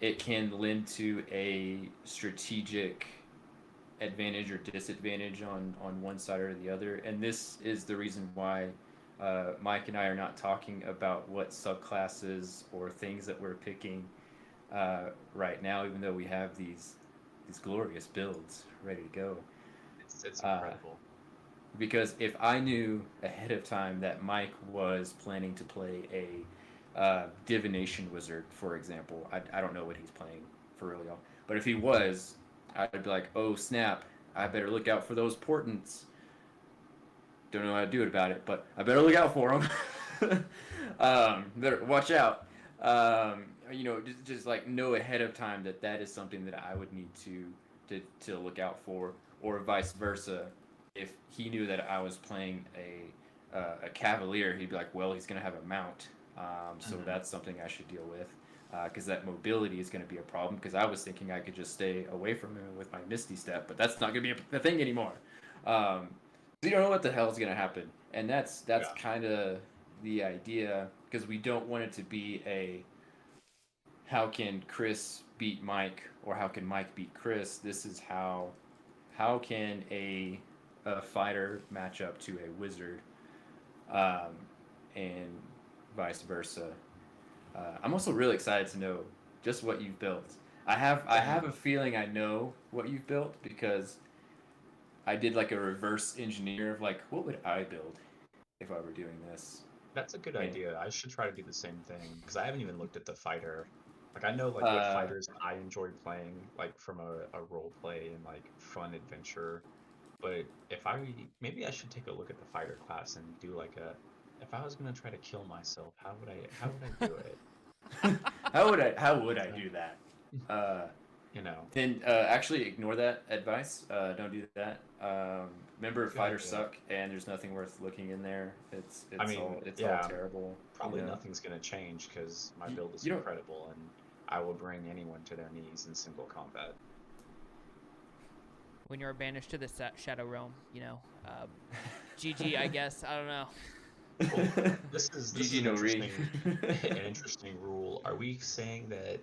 [SPEAKER 4] it can lend to a strategic advantage or disadvantage on one side or the other, and this is the reason why Mike and I are not talking about what subclasses or things that we're picking right now, even though we have these glorious builds ready to go.
[SPEAKER 5] It's
[SPEAKER 4] Uh,
[SPEAKER 5] incredible.
[SPEAKER 4] because if I knew ahead of time that Mike was planning to play a divination wizard, for example, I don't know what he's playing for real, y'all. But if he was, I'd be like, oh snap, I better look out for those portents. Don't know how to do it about it, but I better look out for them. Better watch out. Just like know ahead of time that that is something that I would need to look out for, or vice versa. If he knew that I was playing a cavalier, he'd be like, well, he's gonna have a mount, so
[SPEAKER 5] Mhm.
[SPEAKER 4] that's something I should deal with, because that mobility is gonna be a problem. Because I was thinking I could just stay away from him with my Misty Step, but that's not gonna be a thing anymore. Um, so you don't know what the hell is gonna happen, and that's
[SPEAKER 5] Yeah.
[SPEAKER 4] kind of the idea, because we don't want it to be a how can Chris beat Mike or how can Mike beat Chris. This is how can a fighter match up to a wizard, um, and vice versa. I'm also really excited to know just what you've built. I have a feeling I know what you've built because I did like a reverse engineer of like what would I build if I were doing this.
[SPEAKER 5] That's a good
[SPEAKER 4] And
[SPEAKER 5] idea. I should try to do the same thing because I haven't even looked at the fighter. Like I know like what
[SPEAKER 4] uh,
[SPEAKER 5] fighters I enjoy playing, like from a role play and like fun adventure. But if I maybe I should take a look at the fighter class and do like a if I was gonna try to kill myself, how would I do it?
[SPEAKER 4] how would I do that? Uh,
[SPEAKER 5] you know.
[SPEAKER 4] Then actually ignore that advice. Don't do that. Remember,
[SPEAKER 5] Good
[SPEAKER 4] fighters
[SPEAKER 5] idea.
[SPEAKER 4] suck, and there's nothing worth looking in there. It's
[SPEAKER 5] I mean,
[SPEAKER 4] all
[SPEAKER 5] yeah,
[SPEAKER 4] terrible.
[SPEAKER 5] probably
[SPEAKER 4] You know?
[SPEAKER 5] nothing's gonna change because my
[SPEAKER 4] You,
[SPEAKER 5] build is
[SPEAKER 4] you don't.
[SPEAKER 5] incredible, and I will bring anyone to their knees in single combat.
[SPEAKER 3] When you're banished to the Shadow Realm, GG, I guess. I don't know.
[SPEAKER 5] Well, this is
[SPEAKER 4] GG
[SPEAKER 5] an
[SPEAKER 4] no re.
[SPEAKER 5] an interesting rule. Are we saying that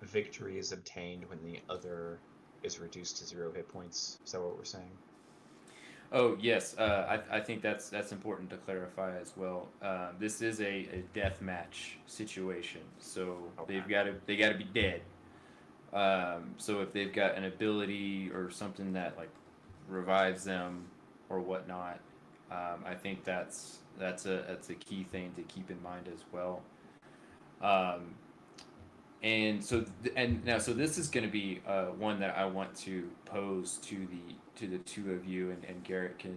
[SPEAKER 5] victory is obtained when the other is reduced to 0 hit points? Is that what we're saying?
[SPEAKER 4] Oh yes, I think that's important to clarify as well. This is a death match situation, so
[SPEAKER 5] Okay.
[SPEAKER 4] they gotta be dead. So if they've got an ability or something that like revives them or whatnot, I think that's a key thing to keep in mind as well. Um, and so this is going to be one that I want to pose to the two of you, and Garrett can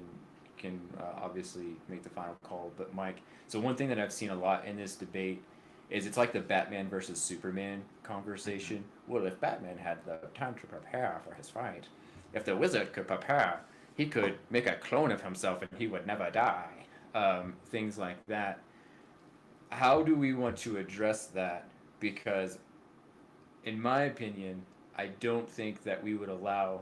[SPEAKER 4] obviously make the final call. But Mike, so one thing that I've seen a lot in this debate is it's like the Batman versus Superman conversation. Well, if Batman had the time to prepare for his fight, if the wizard could prepare, he could make a clone of himself and he would never die. Things like that. How do we want to address that? Because in my opinion, I don't think that we would allow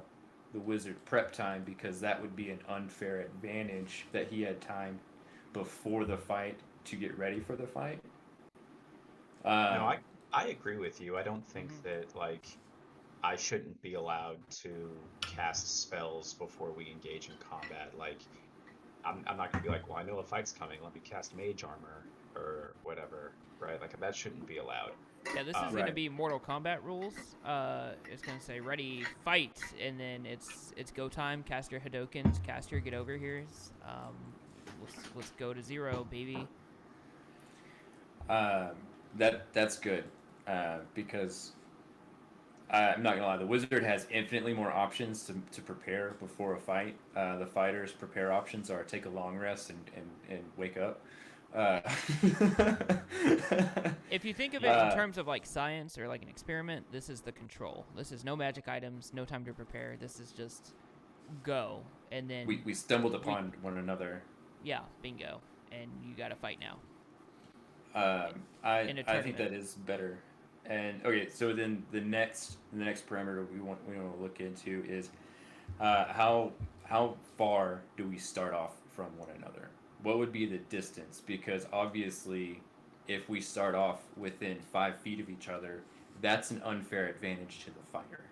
[SPEAKER 4] the wizard prep time because that would be an unfair advantage that he had time before the fight to get ready for the fight.
[SPEAKER 5] No,
[SPEAKER 4] Um,
[SPEAKER 5] I agree with you. I don't think
[SPEAKER 3] Mhm.
[SPEAKER 5] that like I shouldn't be allowed to cast spells before we engage in combat. Like I'm not gonna be like, well, I know a fight's coming. Let me cast mage armor or whatever, right? Like that shouldn't be allowed.
[SPEAKER 3] Yeah, this is
[SPEAKER 5] Um,
[SPEAKER 3] gonna
[SPEAKER 4] right.
[SPEAKER 3] be Mortal Kombat rules. It's gonna say ready, fight, and then it's go time. Cast your Hadokens, cast your get over here's. Let's go to 0, baby.
[SPEAKER 4] Um, that's good because I'm not gonna lie. The wizard has infinitely more options to prepare before a fight. The fighters' prepare options are take a long rest and wake up. Uh,
[SPEAKER 3] If you think of it in
[SPEAKER 4] uh,
[SPEAKER 3] terms of like science or like an experiment, this is the control. This is no magic items, no time to prepare. This is just go, and then
[SPEAKER 4] we stumbled
[SPEAKER 3] we
[SPEAKER 4] upon one another.
[SPEAKER 3] yeah, bingo, and you gotta fight now
[SPEAKER 4] I
[SPEAKER 3] in a
[SPEAKER 4] I think
[SPEAKER 3] tournament.
[SPEAKER 4] that is better. And okay, so then the next parameter we want to look into is how far do we start off from one another? What would be the distance? Because obviously, if we start off within 5 feet of each other, that's an unfair advantage to the fighter.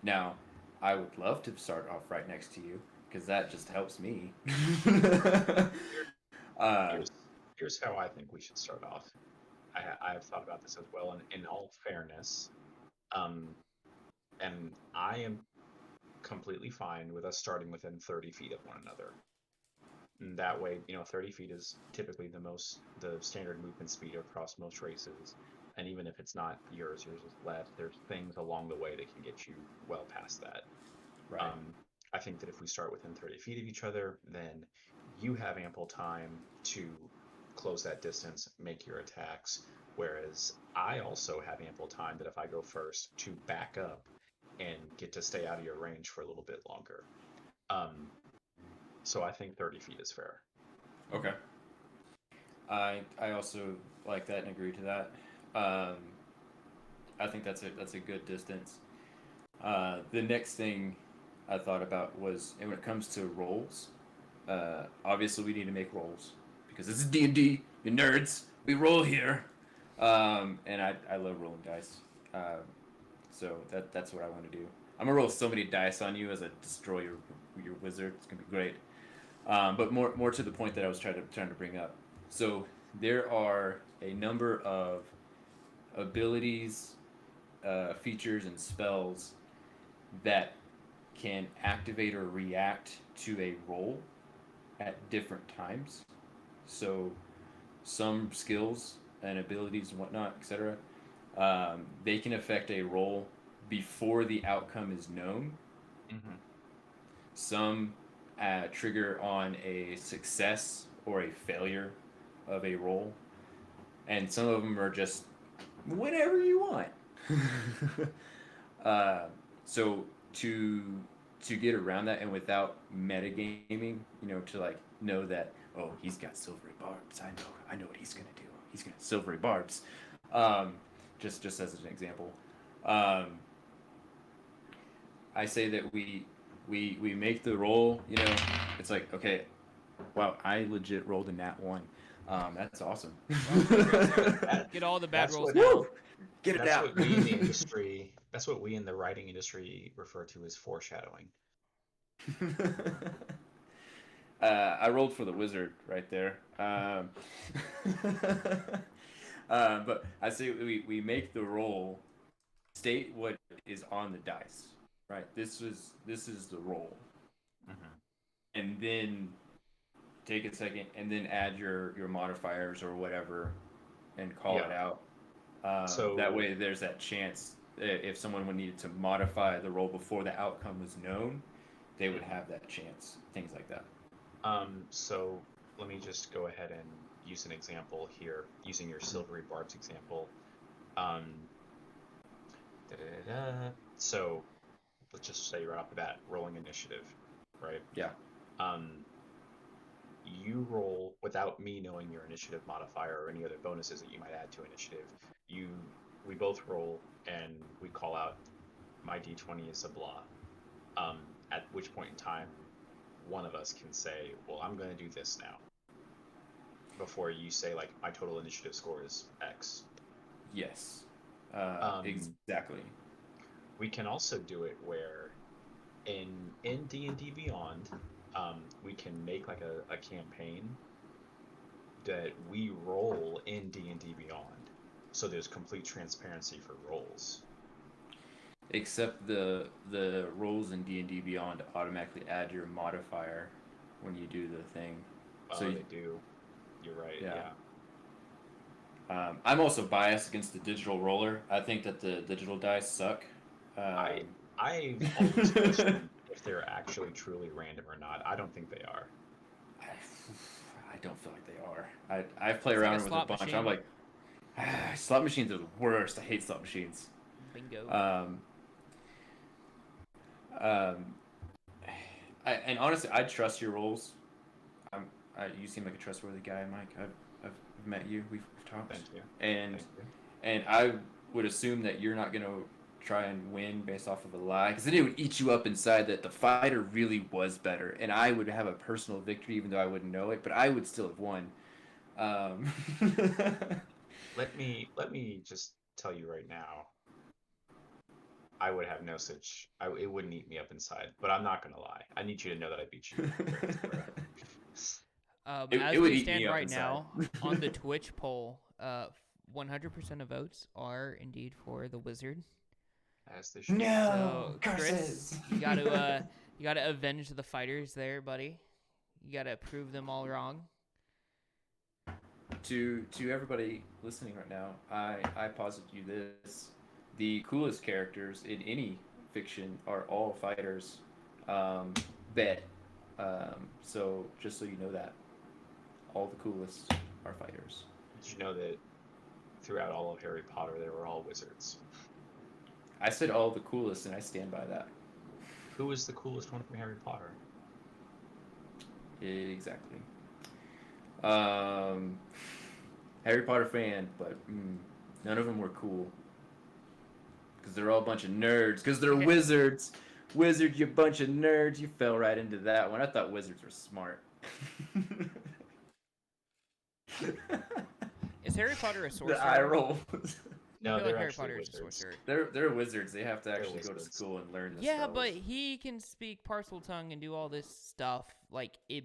[SPEAKER 4] Now, I would love to start off right next to you because that just helps me.
[SPEAKER 5] here,
[SPEAKER 4] uh,
[SPEAKER 5] here's here's how I think we should start off. I have thought about this as well, and in all fairness, um, and I am completely fine with us starting within 30 feet of one another. And that way, 30 feet is typically the standard movement speed across most races. And even if it's not yours is less. There's things along the way that can get you well past that.
[SPEAKER 4] right.
[SPEAKER 5] Um, I think that if we start within 30 feet of each other, then you have ample time to close that distance, make your attacks. Whereas I also have ample time that if I go first to back up and get to stay out of your range for a little bit longer. Um, so I think 30 feet is fair.
[SPEAKER 4] Okay. I also like that and agree to that. Um, I think that's a good distance. The next thing I thought about was, and when it comes to rolls, obviously we need to make rolls because this is D&D. You nerds, we roll here, and I love rolling dice. So that's what I want to do. I'm gonna roll so many dice on you as I destroy your wizard. It's gonna be great. But more to the point that I was trying to bring up. So there are a number of abilities, features, and spells that can activate or react to a roll at different times. So some skills and abilities and whatnot, etc. They can affect a roll before the outcome is known.
[SPEAKER 5] Mm-hmm.
[SPEAKER 4] Some trigger on a success or a failure of a roll, and some of them are just whenever you want. So to get around that and without metagaming, to like know that, oh, he's got silvery barbs. I know what he's gonna do. He's gonna silvery barbs. Um, just as an example, um, I say that we make the roll. It's like, okay, wow, I legit rolled a nat 1. That's awesome.
[SPEAKER 3] Get all the bad
[SPEAKER 5] That's
[SPEAKER 3] rolls
[SPEAKER 5] what-
[SPEAKER 3] now.
[SPEAKER 4] Woo! Get it
[SPEAKER 5] That's
[SPEAKER 4] out.
[SPEAKER 5] what we in the industry. That's what we in the writing industry refer to as foreshadowing.
[SPEAKER 4] I rolled for the wizard right there. But I say we make the roll, state what is on the dice, right? This is the roll, and then take a second and then add your modifiers or whatever, and call it out.
[SPEAKER 5] So
[SPEAKER 4] that way, there's that chance if someone would needed to modify the roll before the outcome was known, they would have that chance. Things like that.
[SPEAKER 5] So let me just go ahead and use an example here, using your silvery barbs example. So let's just say right off the bat, rolling initiative, right?
[SPEAKER 4] Yeah.
[SPEAKER 5] You roll without me knowing your initiative modifier or any other bonuses that you might add to initiative. We both roll and we call out my d20 is a blah. At which point in time, one of us can say, well, I'm going to do this now. Before you say, like, my total initiative score is X.
[SPEAKER 4] Yes. Exactly.
[SPEAKER 5] We can also do it where in D&D Beyond, we can make like a campaign that we roll in D&D Beyond. So there's complete transparency for rolls.
[SPEAKER 4] Except the rolls in D&D Beyond automatically add your modifier when you do the thing.
[SPEAKER 5] So they do. You're right. Yeah.
[SPEAKER 4] I'm also biased against the digital roller. I think that the digital dice suck.
[SPEAKER 5] I always question if they're actually truly random or not. I don't think they are.
[SPEAKER 4] I don't feel like they are. I play
[SPEAKER 3] It's like
[SPEAKER 4] around
[SPEAKER 3] a
[SPEAKER 4] with a
[SPEAKER 3] slot
[SPEAKER 4] bunch.
[SPEAKER 3] machine.
[SPEAKER 4] I'm like, slot machines are the worst. I hate slot machines.
[SPEAKER 3] Bingo.
[SPEAKER 4] And honestly, I trust your rolls. You seem like a trustworthy guy, Mike. I've met you. We've talked.
[SPEAKER 5] Thank you.
[SPEAKER 4] And
[SPEAKER 5] Thank you.
[SPEAKER 4] and I would assume that you're not gonna try and win based off of a lie, because then it would eat you up inside that the fighter really was better, and I would have a personal victory even though I wouldn't know it, but I would still have won.
[SPEAKER 5] Let me just tell you right now. I would have no such. It wouldn't eat me up inside, but I'm not gonna lie. I need you to know that I beat you.
[SPEAKER 3] As
[SPEAKER 4] would
[SPEAKER 3] we
[SPEAKER 4] eat
[SPEAKER 3] stand
[SPEAKER 4] me up
[SPEAKER 3] right
[SPEAKER 4] inside.
[SPEAKER 3] now on the Twitch poll, 100% of votes are indeed for the wizard.
[SPEAKER 5] As they should.
[SPEAKER 4] No,
[SPEAKER 3] So, Chris,
[SPEAKER 4] curses.
[SPEAKER 3] you gotta avenge the fighters there, buddy. You gotta prove them all wrong.
[SPEAKER 4] To everybody listening right now, I posit you this: the coolest characters in any fiction are all fighters. Bet. So just so you know that, all the coolest are fighters.
[SPEAKER 5] Did you know that throughout all of Harry Potter, they were all wizards?
[SPEAKER 4] I said all the coolest, and I stand by that.
[SPEAKER 5] Who was the coolest one from Harry Potter?
[SPEAKER 4] Exactly. Harry Potter fan, but none of them were cool. Because they're all a bunch of nerds. Because they're wizards. Wizard, you bunch of nerds. You fell right into that one. I thought wizards were smart.
[SPEAKER 3] Is Harry Potter a sorcerer?
[SPEAKER 4] The eye roll.
[SPEAKER 5] No,
[SPEAKER 3] I feel
[SPEAKER 5] they're
[SPEAKER 3] like Harry
[SPEAKER 5] actually
[SPEAKER 3] Potter is a
[SPEAKER 5] wizards.
[SPEAKER 3] sorcerer.
[SPEAKER 4] They're wizards. They have to actually go to
[SPEAKER 5] wizards.
[SPEAKER 4] school and learn the
[SPEAKER 3] Yeah,
[SPEAKER 4] spells.
[SPEAKER 3] but he can speak parcel tongue and do all this stuff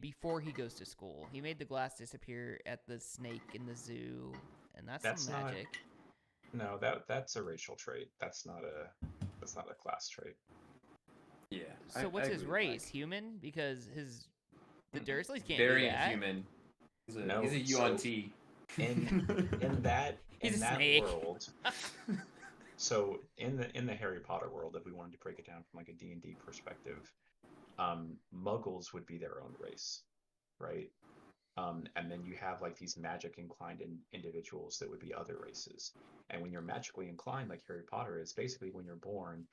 [SPEAKER 3] before he goes to school. He made the glass disappear at the snake in the zoo, and that's some
[SPEAKER 5] not-
[SPEAKER 3] magic.
[SPEAKER 5] No, that's a racial trait. That's not a class trait.
[SPEAKER 4] Yeah.
[SPEAKER 3] So what's his race? Human? Because the Dursleys can't do
[SPEAKER 4] Variant
[SPEAKER 3] that.
[SPEAKER 4] human. He's a
[SPEAKER 5] No,
[SPEAKER 4] UNT.
[SPEAKER 5] In that
[SPEAKER 3] He's
[SPEAKER 5] in
[SPEAKER 3] a
[SPEAKER 5] that
[SPEAKER 3] snake.
[SPEAKER 5] world. So in the Harry Potter world, if we wanted to break it down from like a D&D perspective, Muggles would be their own race, right? And then you have like these magic inclined individuals that would be other races. And when you're magically inclined, like Harry Potter is, basically when you're born,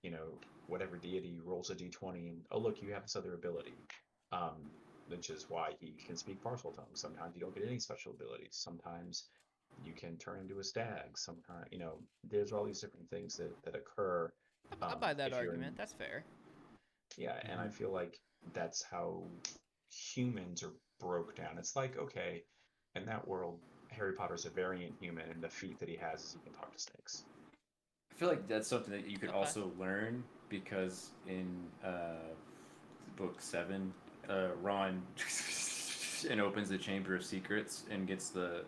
[SPEAKER 5] you know, whatever deity rolls a d20 and, oh, look, you have this other ability. Um, which is why he can speak parcel tongues. Sometimes you don't get any special abilities. Sometimes you can turn into a stag. Sometimes, you know, there's all these different things that occur.
[SPEAKER 3] I buy that
[SPEAKER 5] If you're
[SPEAKER 3] argument.
[SPEAKER 5] in,
[SPEAKER 3] That's fair.
[SPEAKER 5] yeah, and I feel like that's how humans are broke down. It's like, okay, in that world, Harry Potter's a variant human, and the feat that he has is he can talk to snakes.
[SPEAKER 4] I feel like that's something that you could
[SPEAKER 3] Okay.
[SPEAKER 4] also learn because in book 7, Ron and opens the Chamber of Secrets and gets the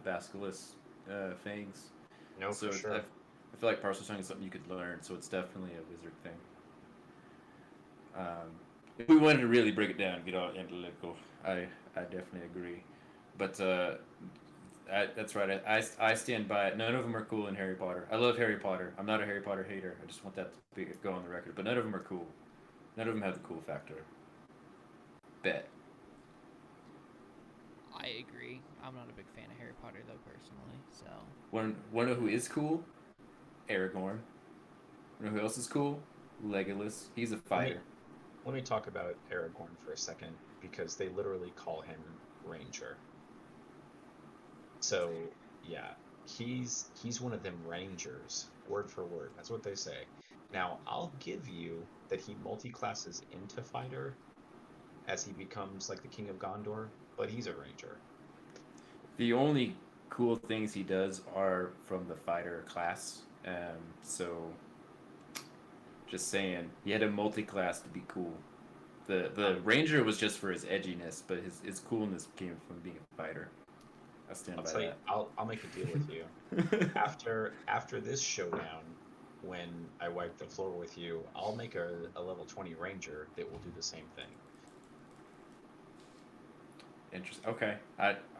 [SPEAKER 4] basilisk fangs.
[SPEAKER 5] No,
[SPEAKER 4] So
[SPEAKER 5] for sure.
[SPEAKER 4] I feel like parcel tongue is something you could learn. So it's definitely a wizard thing. If we wanted to really break it down, get all analytical, I definitely agree. But that's right. I stand by it. None of them are cool in Harry Potter. I love Harry Potter. I'm not a Harry Potter hater. I just want that to go on the record. But none of them are cool. None of them have the cool factor. Bet.
[SPEAKER 3] I agree. I'm not a big fan of Harry Potter though, personally. So.
[SPEAKER 4] One of who is cool? Aragorn. You know who else is cool? Legolas. He's a fighter.
[SPEAKER 5] Let me talk about Aragorn for a second, because they literally call him Ranger. So yeah, he's one of them Rangers, word for word. That's what they say. Now I'll give you that he multi-classes into fighter as he becomes like the King of Gondor, but he's a Ranger.
[SPEAKER 4] The only cool things he does are from the fighter class. So just saying, he had a multi-class to be cool. The ranger was just for his edginess, but his coolness came from being a fighter. I stand
[SPEAKER 5] I'll
[SPEAKER 4] by
[SPEAKER 5] tell you,
[SPEAKER 4] that.
[SPEAKER 5] I'll make a deal with you. After this showdown, when I wipe the floor with you, I'll make a level 20 ranger that will do the same thing.
[SPEAKER 4] Interesting. Okay.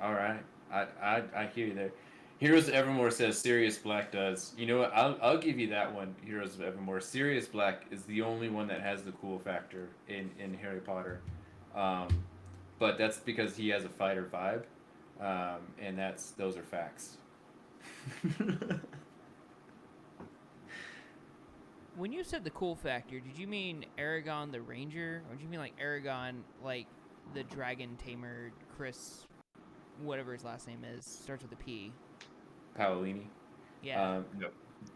[SPEAKER 4] All right. I hear you there. Heroes of Evermore says Sirius Black does. You know what? I'll give you that one. Heroes of Evermore. Sirius Black is the only one that has the cool factor in Harry Potter, but that's because he has a fighter vibe, and those are facts.
[SPEAKER 3] When you said the cool factor, did you mean Aragon the Ranger, or did you mean like Aragon, like the dragon tamer, Chris, whatever his last name is, starts with a P?
[SPEAKER 4] Paolini.
[SPEAKER 3] Yeah.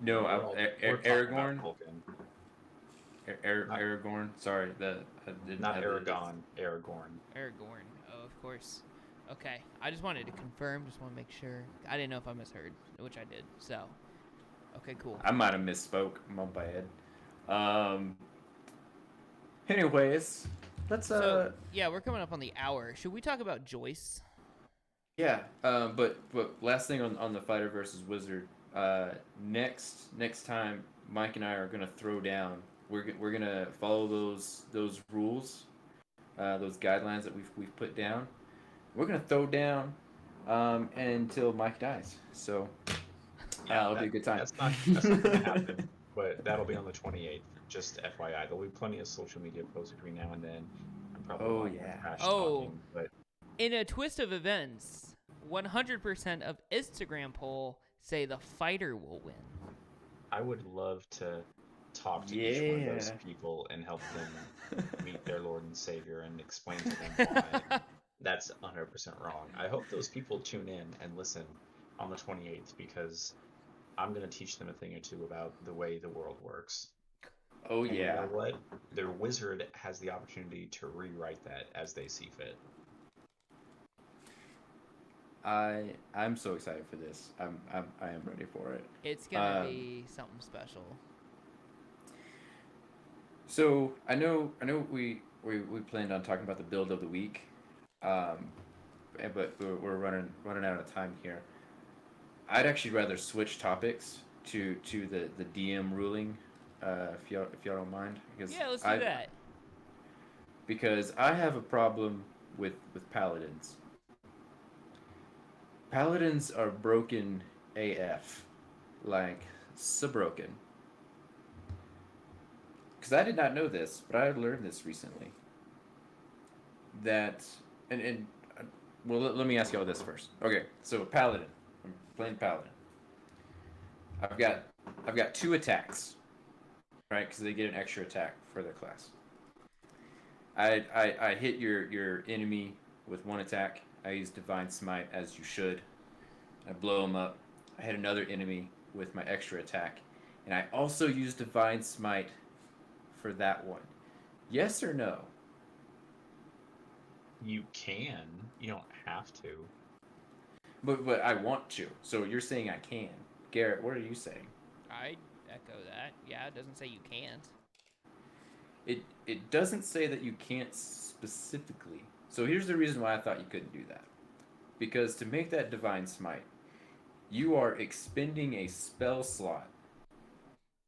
[SPEAKER 4] No,
[SPEAKER 5] We're talking
[SPEAKER 4] Aragorn.
[SPEAKER 5] about Tolkien.
[SPEAKER 4] Aragorn. Sorry, I didn't
[SPEAKER 5] Not
[SPEAKER 4] have
[SPEAKER 5] Aragon, Aragorn.
[SPEAKER 3] Aragorn. Oh, of course. Okay. I just wanted to confirm. Just want to make sure. I didn't know if I misheard, which I did. So. Okay. Cool.
[SPEAKER 4] I might have misspoke. My bad. Anyways, let's
[SPEAKER 3] So yeah, we're coming up on the hour. Should we talk about Joyce?
[SPEAKER 4] Yeah, but last thing on the fighter versus wizard. Next time, Mike and I are gonna throw down. We're gonna follow those rules, those guidelines that we've put down. We're gonna throw down, until Mike dies. So it'll be a good time.
[SPEAKER 5] That's not gonna happen. But that'll be on the 28th. Just FYI, there'll be plenty of social media posts between now and then. I'm probably trash talking, but
[SPEAKER 3] In a twist of events, 100% of Instagram poll say the fighter will win.
[SPEAKER 5] I would love to talk to each one of those people and help them meet their Lord and Savior and explain to them why that's 100% wrong. I hope those people tune in and listen on the 28th, because I'm going to teach them a thing or two about the way the world works.
[SPEAKER 4] Oh
[SPEAKER 5] And
[SPEAKER 4] yeah.
[SPEAKER 5] you know what? Their wizard has the opportunity to rewrite that as they see fit.
[SPEAKER 4] I'm so excited for this. I am ready for it.
[SPEAKER 3] It's gonna be something special.
[SPEAKER 4] So I know we planned on talking about the build of the week, but we're running out of time here. I'd actually rather switch topics to the DM ruling, if y'all don't mind. Because
[SPEAKER 3] Yeah, let's do that.
[SPEAKER 4] Because I have a problem with paladins. Paladins are broken AF, like so broken. Because I did not know this, but I learned this recently. That and well, let me ask you all this first. Okay, so paladin. I'm playing paladin. I've got 2 attacks, right? Because they get an extra attack for their class. I hit your enemy with 1 attack. I use Divine Smite as you should. I blow him up. I hit another enemy with my extra attack, and I also use Divine Smite for that one. Yes or no?
[SPEAKER 5] You can. You don't have to.
[SPEAKER 4] But I want to. So you're saying I can. Garrett, what are you saying?
[SPEAKER 3] I echo that. Yeah, it doesn't say you can't.
[SPEAKER 4] It doesn't say that you can't specifically. So here's the reason why I thought you couldn't do that. Because to make that Divine Smite, you are expending a spell slot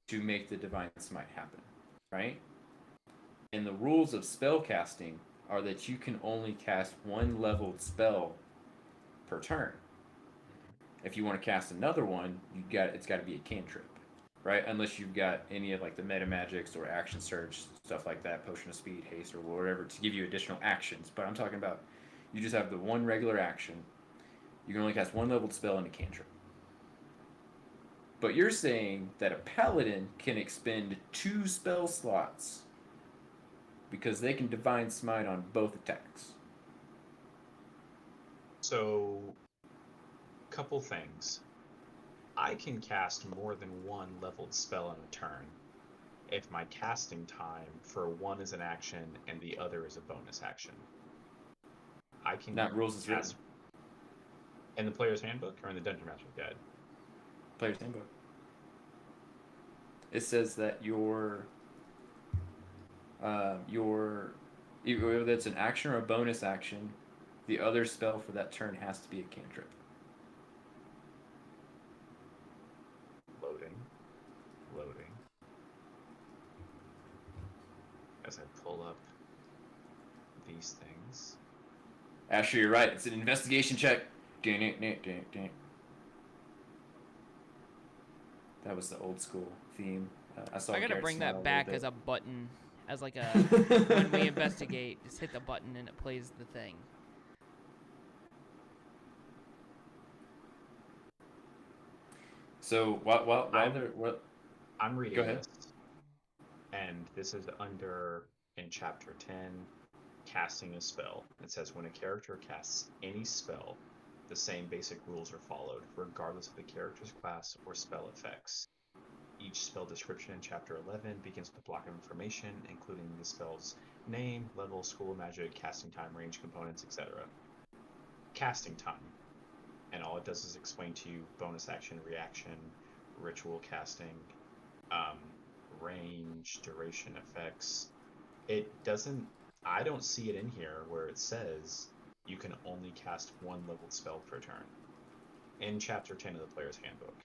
[SPEAKER 4] to make the Divine Smite happen, right? And the rules of spell casting are that you can only cast 1 leveled spell per turn. If you want to cast another one, it's got to be a cantrip, right? Unless you've got any of like the meta magics or action surge, stuff like that, potion of speed, haste, or whatever to give you additional actions. But I'm talking about you just have the 1 regular action. You can only cast 1 leveled spell and a cantrip. But you're saying that a paladin can expend 2 spell slots because they can Divine Smite on both attacks.
[SPEAKER 5] So, couple things. I can cast more than 1 leveled spell in a turn if my casting time for one is an action and the other is a bonus action. I can
[SPEAKER 4] Not rules is written.
[SPEAKER 5] In the player's handbook or in the Dungeon Master's Guide?
[SPEAKER 4] Player's handbook. It says that whether it's an action or a bonus action, the other spell for that turn has to be a cantrip.
[SPEAKER 5] Loading. As I pull up these things.
[SPEAKER 4] Asher, you're right. It's an investigation check. That was the old school theme. I
[SPEAKER 3] gotta
[SPEAKER 4] Garrett
[SPEAKER 3] bring
[SPEAKER 4] smile
[SPEAKER 3] that back
[SPEAKER 4] a
[SPEAKER 3] as
[SPEAKER 4] little
[SPEAKER 3] a button, as like a when we investigate, just hit the button and it plays the thing.
[SPEAKER 4] So
[SPEAKER 5] I'm reading
[SPEAKER 4] Go ahead.
[SPEAKER 5] this, and this is in chapter 10, casting a spell. It says when a character casts any spell, the same basic rules are followed, regardless of the character's class or spell effects. Each spell description in chapter 11 begins with a block of information, including the spell's name, level, school of magic, casting time, range, components, etc. Casting time. And all it does is explain to you bonus action, reaction, ritual casting, range, duration effects. I don't see it in here where it says you can only cast 1 leveled spell per turn in chapter 10 of the player's handbook.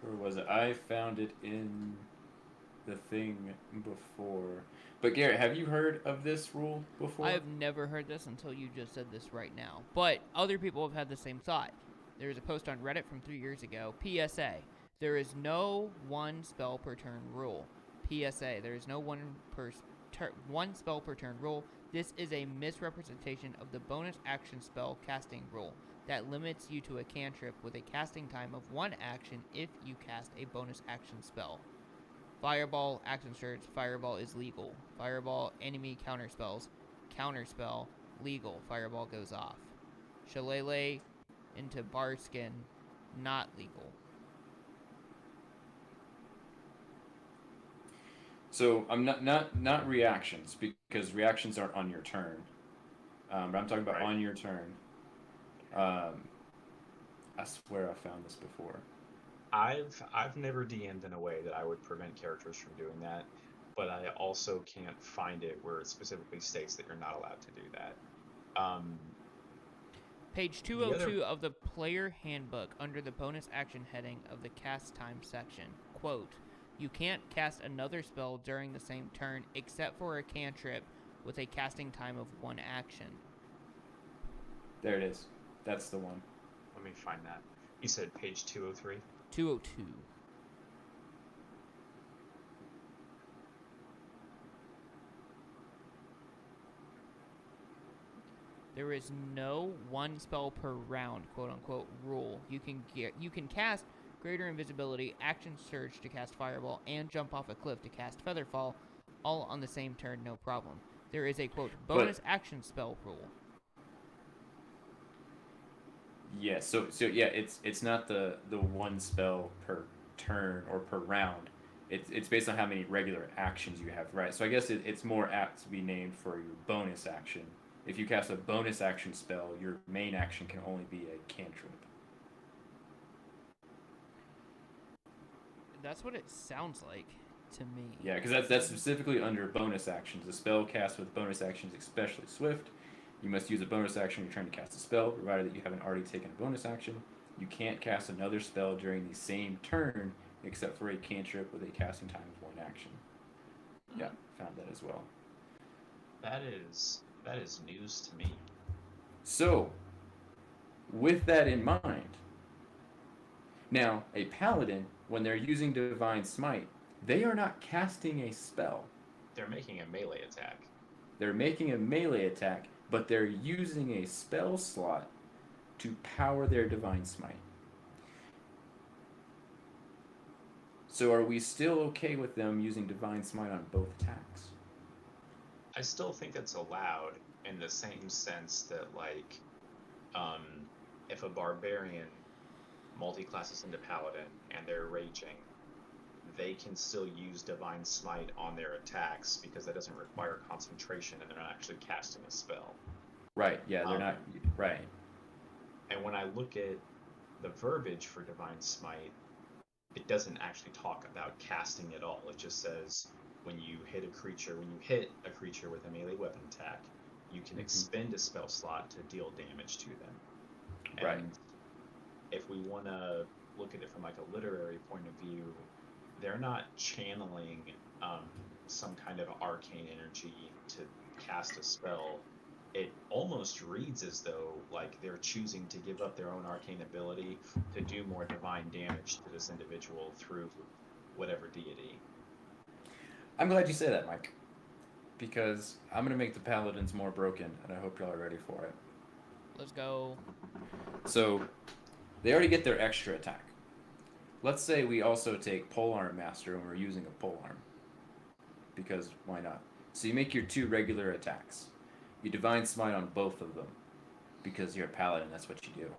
[SPEAKER 4] Where was it? I found it in the thing before. But Garrett, have you heard of this rule before?
[SPEAKER 3] I have never heard this until you just said this right now. But other people have had the same thought. There was a post on Reddit from 3 years ago. PSA: there is no 1 spell per turn rule. PSA: there is no 1 spell per turn rule. This is a misrepresentation of the bonus action spell casting rule that limits you to a cantrip with a casting time of 1 action if you cast a bonus action spell. Fireball, action surge, fireball is legal. Fireball, enemy counterspells, counterspell, legal. Fireball goes off. Shillelagh into Barskin, not legal.
[SPEAKER 4] So I'm not reactions, because reactions aren't on your turn. But I'm talking about on your turn. I swear I found this before.
[SPEAKER 5] I've never DM'd in a way that I would prevent characters from doing that, but I also can't find it where it specifically states that you're not allowed to do that.
[SPEAKER 3] Page 202 of the player handbook, under the bonus action heading of the cast time section. Quote, you can't cast another spell during the same turn except for a cantrip with a casting time of 1 action.
[SPEAKER 4] There it is. That's the one.
[SPEAKER 5] Let me find that. You said page 203?
[SPEAKER 3] 202. There is no one spell per round, quote unquote, rule. You can cast Greater Invisibility, Action Surge to cast Fireball, and jump off a cliff to cast Featherfall, all on the same turn, no problem. There is a, quote, bonus action spell rule.
[SPEAKER 4] Yeah, so yeah, it's not the one spell per turn or per round. It's based on how many regular actions you have, right? So I guess it's more apt to be named for your bonus action. If you cast a bonus action spell, your main action can only be a cantrip.
[SPEAKER 3] That's what it sounds like to me.
[SPEAKER 4] Yeah, because that's specifically under bonus actions. A spell cast with bonus actions, especially swift. You must use a bonus action when you're trying to cast a spell, provided that you haven't already taken a bonus action. You can't cast another spell during the same turn, except for a cantrip with a casting time of 1 action. Yeah, found that as well.
[SPEAKER 5] That is news to me.
[SPEAKER 4] So, with that in mind, now a paladin, when they're using Divine Smite, they are not casting a spell.
[SPEAKER 5] They're making a melee attack.
[SPEAKER 4] They're making a melee attack, but they're using a spell slot to power their Divine Smite. So are we still okay with them using Divine Smite on both attacks?
[SPEAKER 5] I still think that's allowed in the same sense that, like, if a barbarian multi-classes into paladin and they're raging, they can still use Divine Smite on their attacks because that doesn't require concentration and they're not actually casting a spell.
[SPEAKER 4] Right, yeah, they're not, right.
[SPEAKER 5] And when I look at the verbiage for Divine Smite, it doesn't actually talk about casting at all. It just says when you hit a creature with a melee weapon attack, you can expend a spell slot to deal damage to them. And
[SPEAKER 4] right.
[SPEAKER 5] If we want to look at it from like a literary point of view, they're not channeling some kind of arcane energy to cast a spell. It almost reads as though like they're choosing to give up their own arcane ability to do more divine damage to this individual through whatever deity.
[SPEAKER 4] I'm glad you say that, Mike, because I'm going to make the paladins more broken, and I hope y'all are ready for it.
[SPEAKER 3] Let's go.
[SPEAKER 4] So, they already get their extra attack. Let's say we also take Polearm Master when we're using a Polearm, because why not? So you make your 2 regular attacks. You Divine Smite on both of them, because you're a paladin, that's what you do.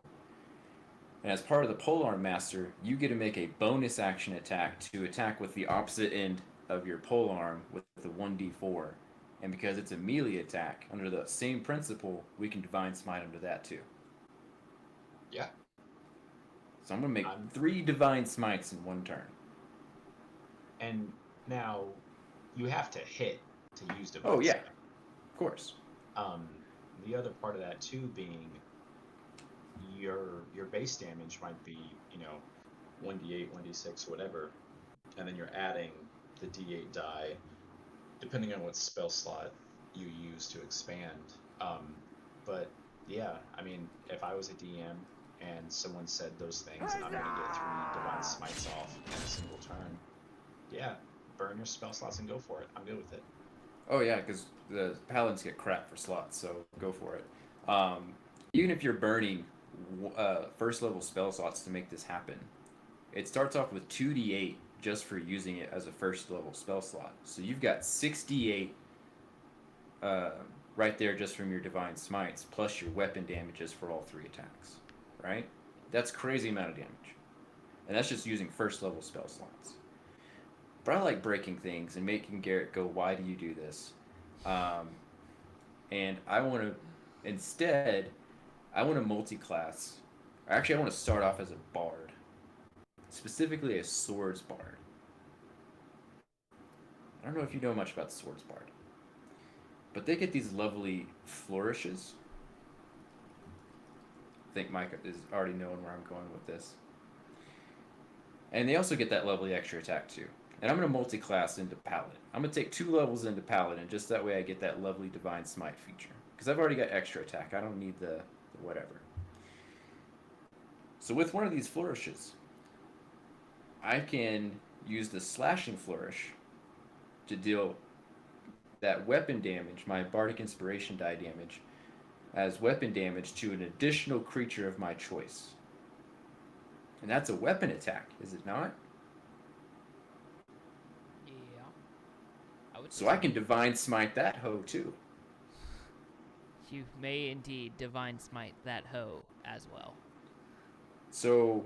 [SPEAKER 4] And as part of the Polearm Master, you get to make a bonus action attack to attack with the opposite end of your polearm with the 1d4. And because it's a melee attack, under the same principle, we can Divine Smite under that too.
[SPEAKER 5] Yeah.
[SPEAKER 4] So I'm going to make 3 Divine Smites in 1 turn.
[SPEAKER 5] And now, you have to hit to use Divine Smite.
[SPEAKER 4] Oh, yeah. Of course.
[SPEAKER 5] The other part of that too being your base damage might be, 1d8, 1d6, whatever, and then you're adding the d8 die, depending on what spell slot you use to expand. But yeah, I mean, if I was a DM and someone said those things, and I'm going to get 3 Divine Smites off in a single turn, yeah, burn your spell slots and go for it. I'm good with it.
[SPEAKER 4] Oh yeah, because the paladins get crap for slots, so go for it. Even if you're burning first level spell slots to make this happen, it starts off with 2d8 just for using it as a first level spell slot. So you've got 6d8 right there just from your Divine Smites, plus your weapon damages for all 3 attacks, right? That's crazy amount of damage. And that's just using first level spell slots. But I like breaking things and making Garrett go, why do you do this? And I want to, instead, I want to multi-class. Actually, I want to start off as a bard. Specifically a swords bard. I don't know if you know much about the swords bard. But they get these lovely flourishes. I think Mike is already knowing where I'm going with this. And they also get that lovely extra attack too. And I'm going to multi-class into Paladin. I'm going to take 2 levels into Paladin, just that way I get that lovely Divine Smite feature. Because I've already got extra attack. I don't need the whatever. So with one of these flourishes, I can use the Slashing Flourish to deal that weapon damage, my Bardic Inspiration die damage, as weapon damage to an additional creature of my choice. And that's a weapon attack, is it not?
[SPEAKER 3] Yeah. I would
[SPEAKER 4] So I can Divine Smite that hoe too.
[SPEAKER 3] You may indeed Divine Smite that hoe as well.
[SPEAKER 4] So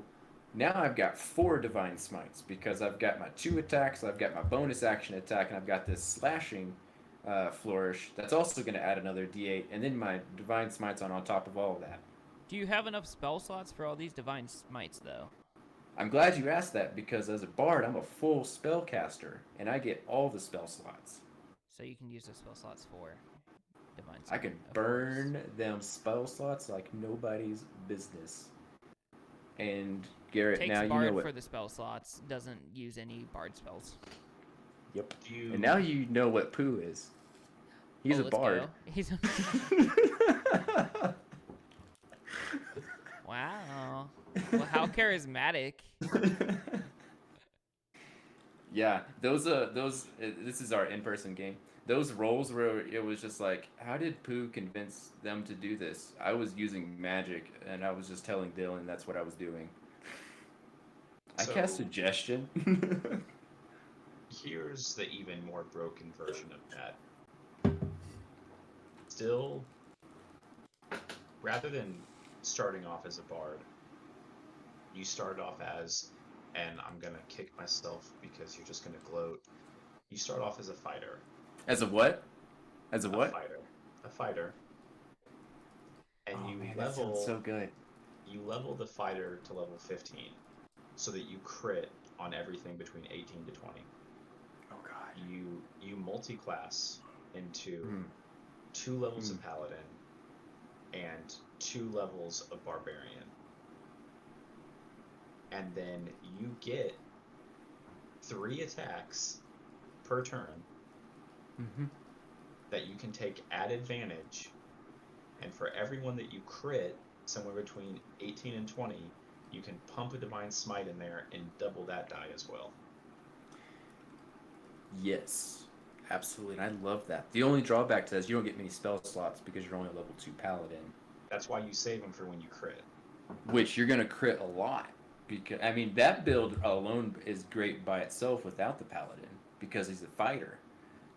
[SPEAKER 4] now I've got 4 Divine Smites because I've got my 2 attacks, I've got my bonus action attack, and I've got this slashing flourish that's also going to add another d8, and then my Divine Smites on top of all of that.
[SPEAKER 3] Do you have enough spell slots for all these Divine Smites, though?
[SPEAKER 4] I'm glad you asked that because as a bard, I'm a full spellcaster, and I get all the spell slots.
[SPEAKER 3] So you can use the spell slots for Divine Smite.
[SPEAKER 4] I can burn them spell slots like nobody's business. And Garrett,
[SPEAKER 3] Takes
[SPEAKER 4] now you
[SPEAKER 3] Bard
[SPEAKER 4] know what.
[SPEAKER 3] for the spell slots, doesn't use any Bard spells.
[SPEAKER 4] Yep.
[SPEAKER 5] You,
[SPEAKER 4] And now you know what Pooh is. He's a
[SPEAKER 3] let's
[SPEAKER 4] bard.
[SPEAKER 3] go. He's a... Wow. Well, how charismatic.
[SPEAKER 4] Yeah, those this is our in-person game. Those roles where it was just like, how did Pooh convince them to do this? I was using magic, and I was just telling Dylan that's what I was doing. I cast
[SPEAKER 5] So-
[SPEAKER 4] suggestion.
[SPEAKER 5] Here's the even more broken version of that. Still, rather than starting off as a bard, you start off as, and I'm gonna kick myself because you're just gonna gloat. You start off as a fighter.
[SPEAKER 4] As a what? As a what?
[SPEAKER 5] A fighter. And
[SPEAKER 4] Oh,
[SPEAKER 5] you
[SPEAKER 4] man, that
[SPEAKER 5] level
[SPEAKER 4] sounds so good.
[SPEAKER 5] you level the fighter to level 15, so that you crit on everything between 18 to 20.
[SPEAKER 4] Oh god.
[SPEAKER 5] You multi-class into
[SPEAKER 4] Mm.
[SPEAKER 5] 2 levels of paladin and 2 levels of barbarian, and then you get 3 attacks per turn
[SPEAKER 4] Mm-hmm.
[SPEAKER 5] that you can take at advantage, and for everyone that you crit somewhere between 18 and 20, you can pump a Divine Smite in there and double that die as well.
[SPEAKER 4] Yes, absolutely, and I love that. The only drawback to that is you don't get many spell slots because you're only level 2 paladin,
[SPEAKER 5] That's why you save them for when you crit.
[SPEAKER 4] which you're gonna crit a lot. Because I mean, that build alone is great by itself without the paladin because he's a fighter,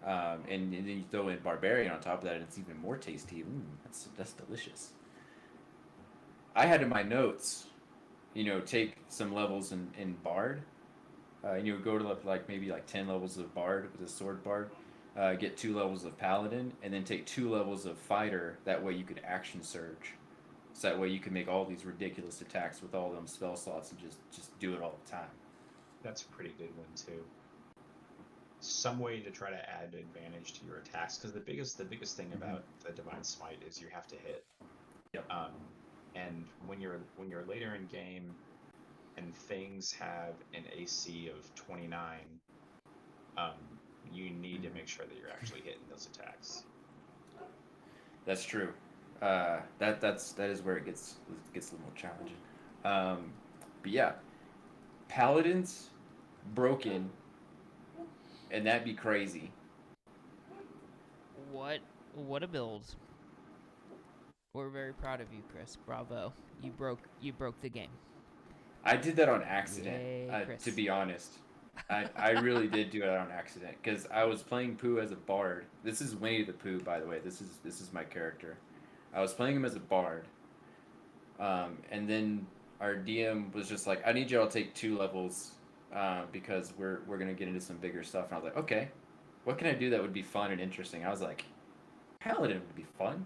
[SPEAKER 4] and then you throw in barbarian on top of that, and it's even more tasty. Ooh, that's delicious. I had in my notes, take some levels in bard. You would go to maybe 10 levels of bard with a sword bard, get 2 levels of paladin, and then take 2 levels of fighter. That way you could action surge. So that way you can make all these ridiculous attacks with all them spell slots and just do it all the time.
[SPEAKER 5] That's a pretty good one too. Some way to try to add advantage to your attacks, because the biggest thing about the Divine Smite is you have to hit.
[SPEAKER 4] Yep.
[SPEAKER 5] And when you're later in game, and things have an AC of 29, you need to make sure that you're actually hitting those attacks.
[SPEAKER 4] That's true. That is where it gets a little more challenging. But yeah, paladins broken, and that'd be crazy.
[SPEAKER 3] What a build. We're very proud of you, Chris. Bravo. You broke the game.
[SPEAKER 4] I did that on accident.
[SPEAKER 3] Yay, Chris.
[SPEAKER 4] To be honest, I really did do it on accident because I was playing Pooh as a bard. This is Winnie the Pooh, by the way. This is my character. I was playing him as a bard, and then our DM was just like, "I need y'all to take 2 levels because we're gonna get into some bigger stuff." And I was like, "Okay, what can I do that would be fun and interesting?" I was like, "Paladin would be fun."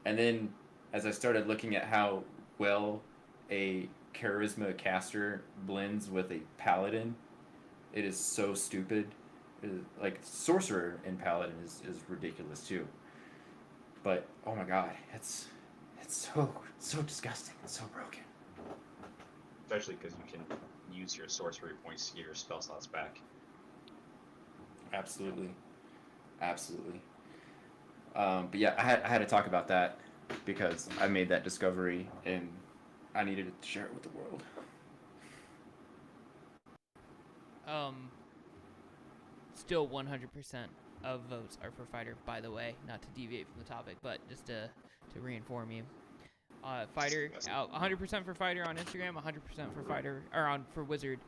[SPEAKER 4] And then as I started looking at how well a charisma caster blends with a paladin, it is so stupid. Like sorcerer in paladin is ridiculous too. But oh my god, it's so disgusting. It's so broken.
[SPEAKER 5] Especially because you can use your sorcery points to get your spell slots back.
[SPEAKER 4] Absolutely. But yeah, I had to talk about that because I made that discovery and I needed to share it with the world.
[SPEAKER 3] Still 100% of votes are for fighter, by the way, not to deviate from the topic, but just to reinform you. Fighter, 100% for fighter on Instagram, 100% for fighter, or for Wizard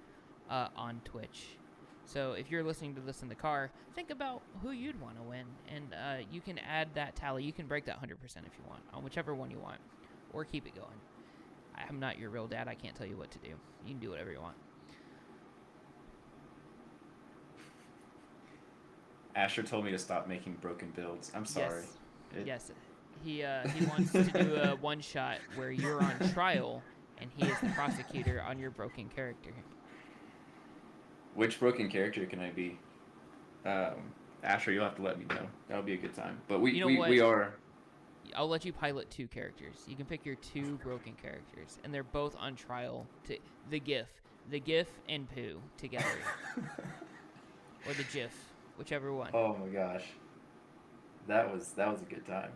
[SPEAKER 3] on Twitch. So if you're listening to this in the car, think about who you'd want to win, and you can add that tally. You can break that 100% if you want, on whichever one you want, or keep it going. I'm not your real dad. I can't tell you what to do. You can do whatever you want.
[SPEAKER 4] Asher told me to stop making broken builds. I'm sorry.
[SPEAKER 3] Yes. He wants to do a one-shot where you're on trial, and he is the prosecutor on your broken character.
[SPEAKER 4] Which broken character can I be? Asher, you'll have to let me know. That'll be a good time. But we are.
[SPEAKER 3] I'll let you pilot 2 characters. You can pick your 2 broken characters, and they're both on trial to the GIF and Pooh together, or the GIF, whichever one.
[SPEAKER 4] Oh my gosh, that was a good time.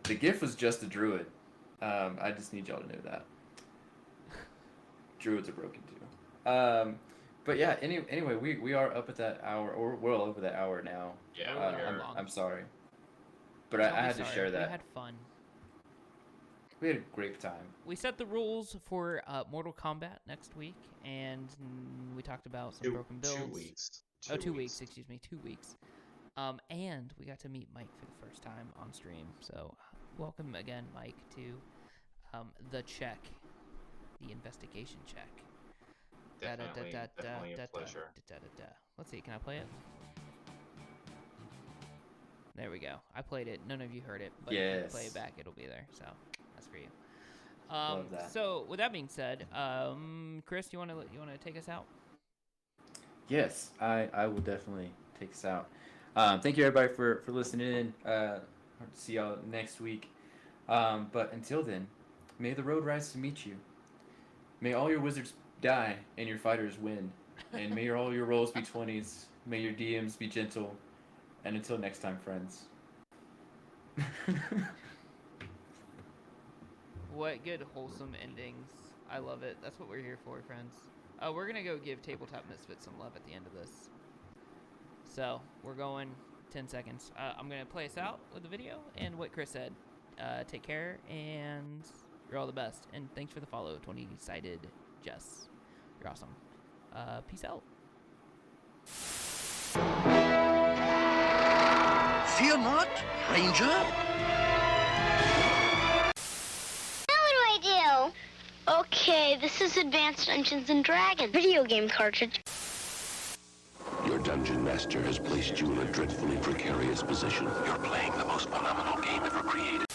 [SPEAKER 4] The GIF was just a druid. I just need y'all to know that. Druids are broken too. But yeah. Anyway, we are up at that hour, or we're all over that hour now.
[SPEAKER 5] Yeah.
[SPEAKER 4] I'm sorry. But I had to share that.
[SPEAKER 3] We had fun.
[SPEAKER 4] We had a great time.
[SPEAKER 3] We set the rules for Mortal Kombat next week, and we talked about some broken builds.
[SPEAKER 5] 2 weeks.
[SPEAKER 3] 2 weeks, excuse me, 2 weeks. And we got to meet Mike for the first time on stream. So welcome again, Mike, to the check, the investigation check.
[SPEAKER 5] Definitely a pleasure.
[SPEAKER 3] Let's see, can I play it? There we go. I played it. None of you heard it, but if you play it back, it'll be there. So that's for you.
[SPEAKER 4] Love that.
[SPEAKER 3] So with that being said, Chris, you want to take us out?
[SPEAKER 4] Yes, I will definitely take us out. Thank you everybody for listening in. Hope to see y'all next week. But until then, may the road rise to meet you. May all your wizards die and your fighters win. And may all your rolls be 20s. May your DMs be gentle. And until next time, friends.
[SPEAKER 3] What good, wholesome endings. I love it. That's what we're here for, friends. We're going to go give Tabletop Misfits some love at the end of this. So, we're going 10 seconds. I'm going to play us out with the video and what Chris said. Take care, and you're all the best. And thanks for the follow, 20-sided Jess. You're awesome. Peace out.
[SPEAKER 6] Fear not, Ranger.
[SPEAKER 2] Now what do I do? Okay, this is Advanced Dungeons and Dragons video game cartridge.
[SPEAKER 1] Your dungeon master has placed you in a dreadfully precarious position. You're playing the most phenomenal game ever created.